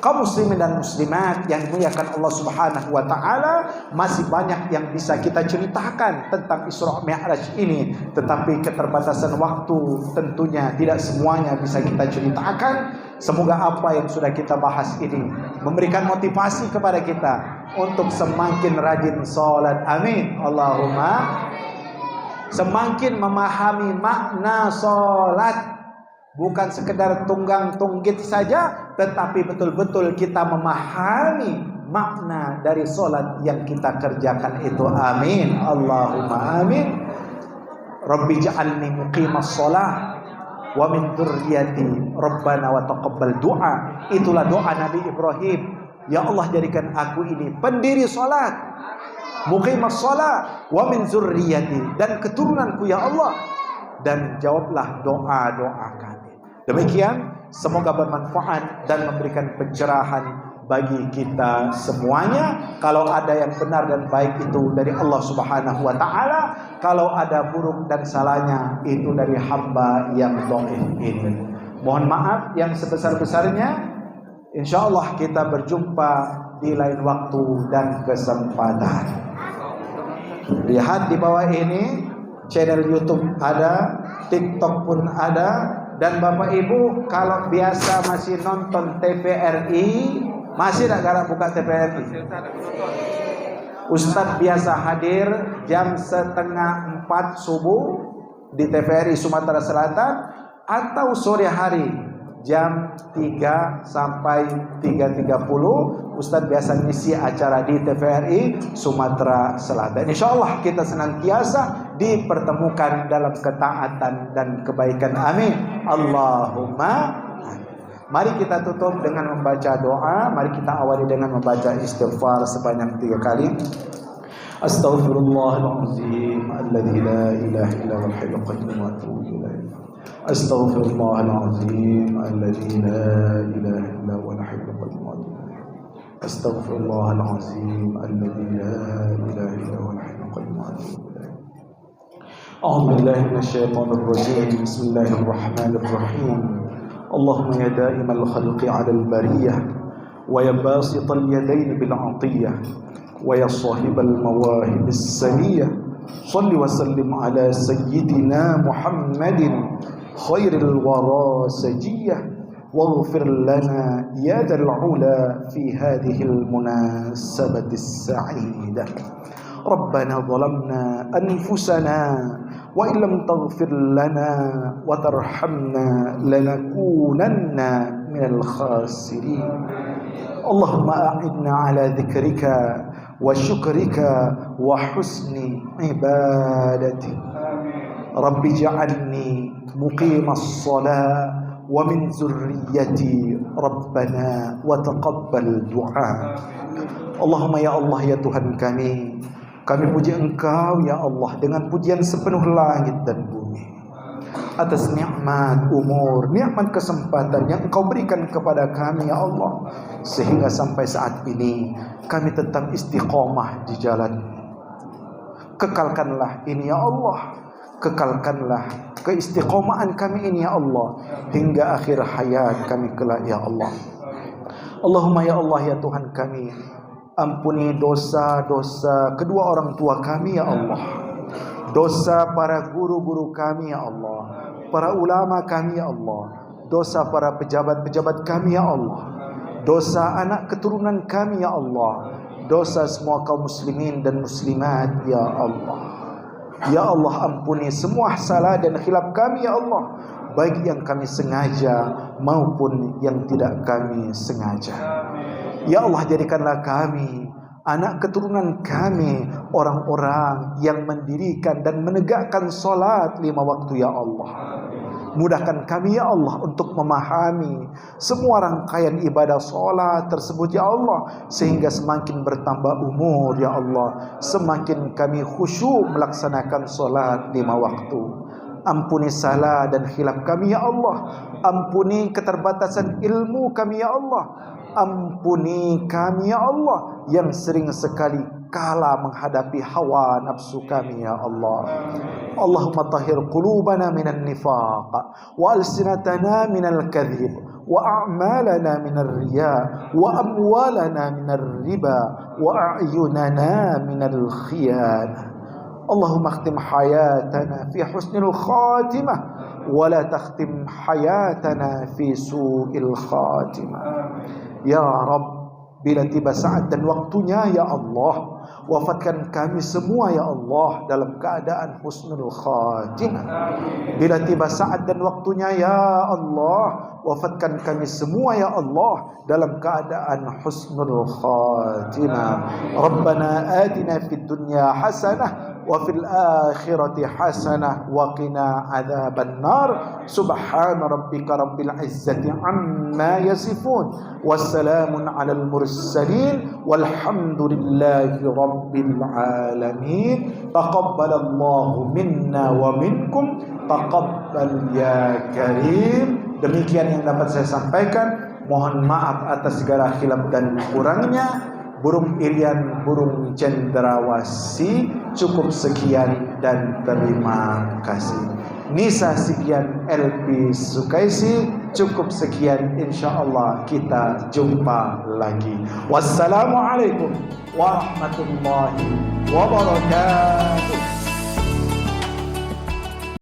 Kaum muslimin dan muslimat yang dimuliakan Allah Subhanahu wa taala, masih banyak yang bisa kita ceritakan tentang Isra Mi'raj ini, tetapi keterbatasan waktu tentunya tidak semuanya bisa kita ceritakan. Semoga apa yang sudah kita bahas ini memberikan motivasi kepada kita untuk semakin rajin salat. Amin. Allahumma. Semakin memahami makna salat. Bukan sekedar tunggang-tunggit saja, tetapi betul-betul kita memahami makna dari solat yang kita kerjakan itu. Amin. Allahumma amin. Rabbi ja'alni muqimas sholah wa min dzurriyyati rabbana wa taqabbal du'a. Itulah doa Nabi Ibrahim. Ya Allah, jadikan aku ini pendiri solat, muqimas sholah wa min dzurriyyati, dan keturunanku ya Allah, dan jawablah doa-doa kami. Demikian, semoga bermanfaat dan memberikan pencerahan bagi kita semuanya. Kalau ada yang benar dan baik itu dari Allah Subhanahu wa taala, kalau ada buruk dan salahnya itu dari hamba yang dhaif ini. Mohon maaf yang sebesar-besarnya. Insyaallah kita berjumpa di lain waktu dan kesempatan. Lihat di bawah ini, channel YouTube ada, TikTok pun ada. Dan Bapak Ibu kalau biasa masih nonton TVRI, masih tak galak buka TVRI? Ustadz biasa hadir jam 3:30 subuh di TVRI Sumatera Selatan, atau sore hari jam 3 sampai 3:30 Ustadz biasa ngisi acara di TVRI Sumatera Selatan. InsyaAllah kita senantiasa dipertemukan dalam ketaatan dan kebaikan. Amin. Allahumma. Mari kita tutup dengan membaca doa. Mari kita awali dengan membaca istighfar sebanyak 3 kali. Astaghfirullahaladzim alladzi la ilaha illa huwal hayyul qayyum wa atubu ilaih. Astaghfirullahaladzim alladzi la ilaha illa huwal hayyul qayyum wa atubu ilaih. Astaghfirullahaladzim alladzi la ilaha illa huwal hayyul qayyum wa atubu ilaih. أعوذ بالله من الشيطان الرجيم. بسم الله الرحمن الرحيم. اللهم يا دائم الخلق على البرية ويا باسط اليدين بالعطية ويا صاحب المواهب السنية، صل وسلم على سيدنا محمد خير الورى سجية، واغفر لنا يا ذا العلا في هذه المناسبة السعيدة. ربنا ظلمنا أنفسنا وإن لم تغفر لنا وترحمنا لنكونن من الخاسرين. اللهم أعنا على ذكرك وشكرك وحسن عبادتك. رب اجعلني مقيم الصلاة ومن ذريتي ربنا وتقبل دعاء. اللهم يا الله ya Tuhan kami puji Engkau ya Allah dengan pujian sepenuh langit dan bumi atas nikmat umur, nikmat kesempatan yang Engkau berikan kepada kami ya Allah, sehingga sampai saat ini kami tetap istiqomah di jalan. Kekalkanlah ini ya Allah, kekalkanlah keistiqomahan kami ini ya Allah hingga akhir hayat kami kelak ya Allah. Allahumma ya Allah ya Tuhan kami, ampuni dosa-dosa kedua orang tua kami ya Allah, dosa para guru-guru kami ya Allah, para ulama kami ya Allah, dosa para pejabat-pejabat kami ya Allah, dosa anak keturunan kami ya Allah, dosa semua kaum muslimin dan muslimat ya Allah. Ya Allah, ampuni semua salah dan khilaf kami ya Allah, baik yang kami sengaja maupun yang tidak kami sengaja. Ya Allah, jadikanlah kami, anak keturunan kami, orang-orang yang mendirikan dan menegakkan solat 5 waktu ya Allah. Mudahkan kami ya Allah untuk memahami semua rangkaian ibadah solat tersebut ya Allah, sehingga semakin bertambah umur ya Allah, semakin kami khusyuk melaksanakan solat 5 waktu. Ampuni salah dan khilaf kami ya Allah, ampuni keterbatasan ilmu kami ya Allah, ampuni kami ya Allah yang sering sekali kalah menghadapi hawa nafsu kami ya Allah. Allahumma tahhir qulubana minan nifaq, wa alsinatana minal kadhib, wa a'malana minar riya, wa amwalana minar riba, wa a'yunana minal khiyanah. Allahumma akhtim hayatana fi husnil khatimah, wa la takhtim hayatana fi su'il khatimah. Ya Rabb, bila tiba saat dan waktunya ya Allah, wafatkan kami semua ya Allah dalam keadaan husnul khatimah. Bila tiba saat dan waktunya ya Allah, wafatkan kami semua ya Allah dalam keadaan husnul khatimah. Rabbana atina fid dunya hasanah wa fil akhirati hasanah wa qina adzaban nar. Subhana rabbika rabbil izzati amma yasifun, wassalamun alal mursalin, walhamdulillahi rabbil alamin. Taqabbalallahu minna wa minkum, taqabbal ya karim. Demikian yang dapat saya sampaikan. Mohon maaf atas segala khilaf dan kurangnya. Burung Irian, burung cendrawasih. Cukup sekian dan terima kasih. Nisa sekian, LP Sukaisi. Cukup sekian, insyaallah kita jumpa lagi. Wassalamualaikum warahmatullahi wabarakatuh.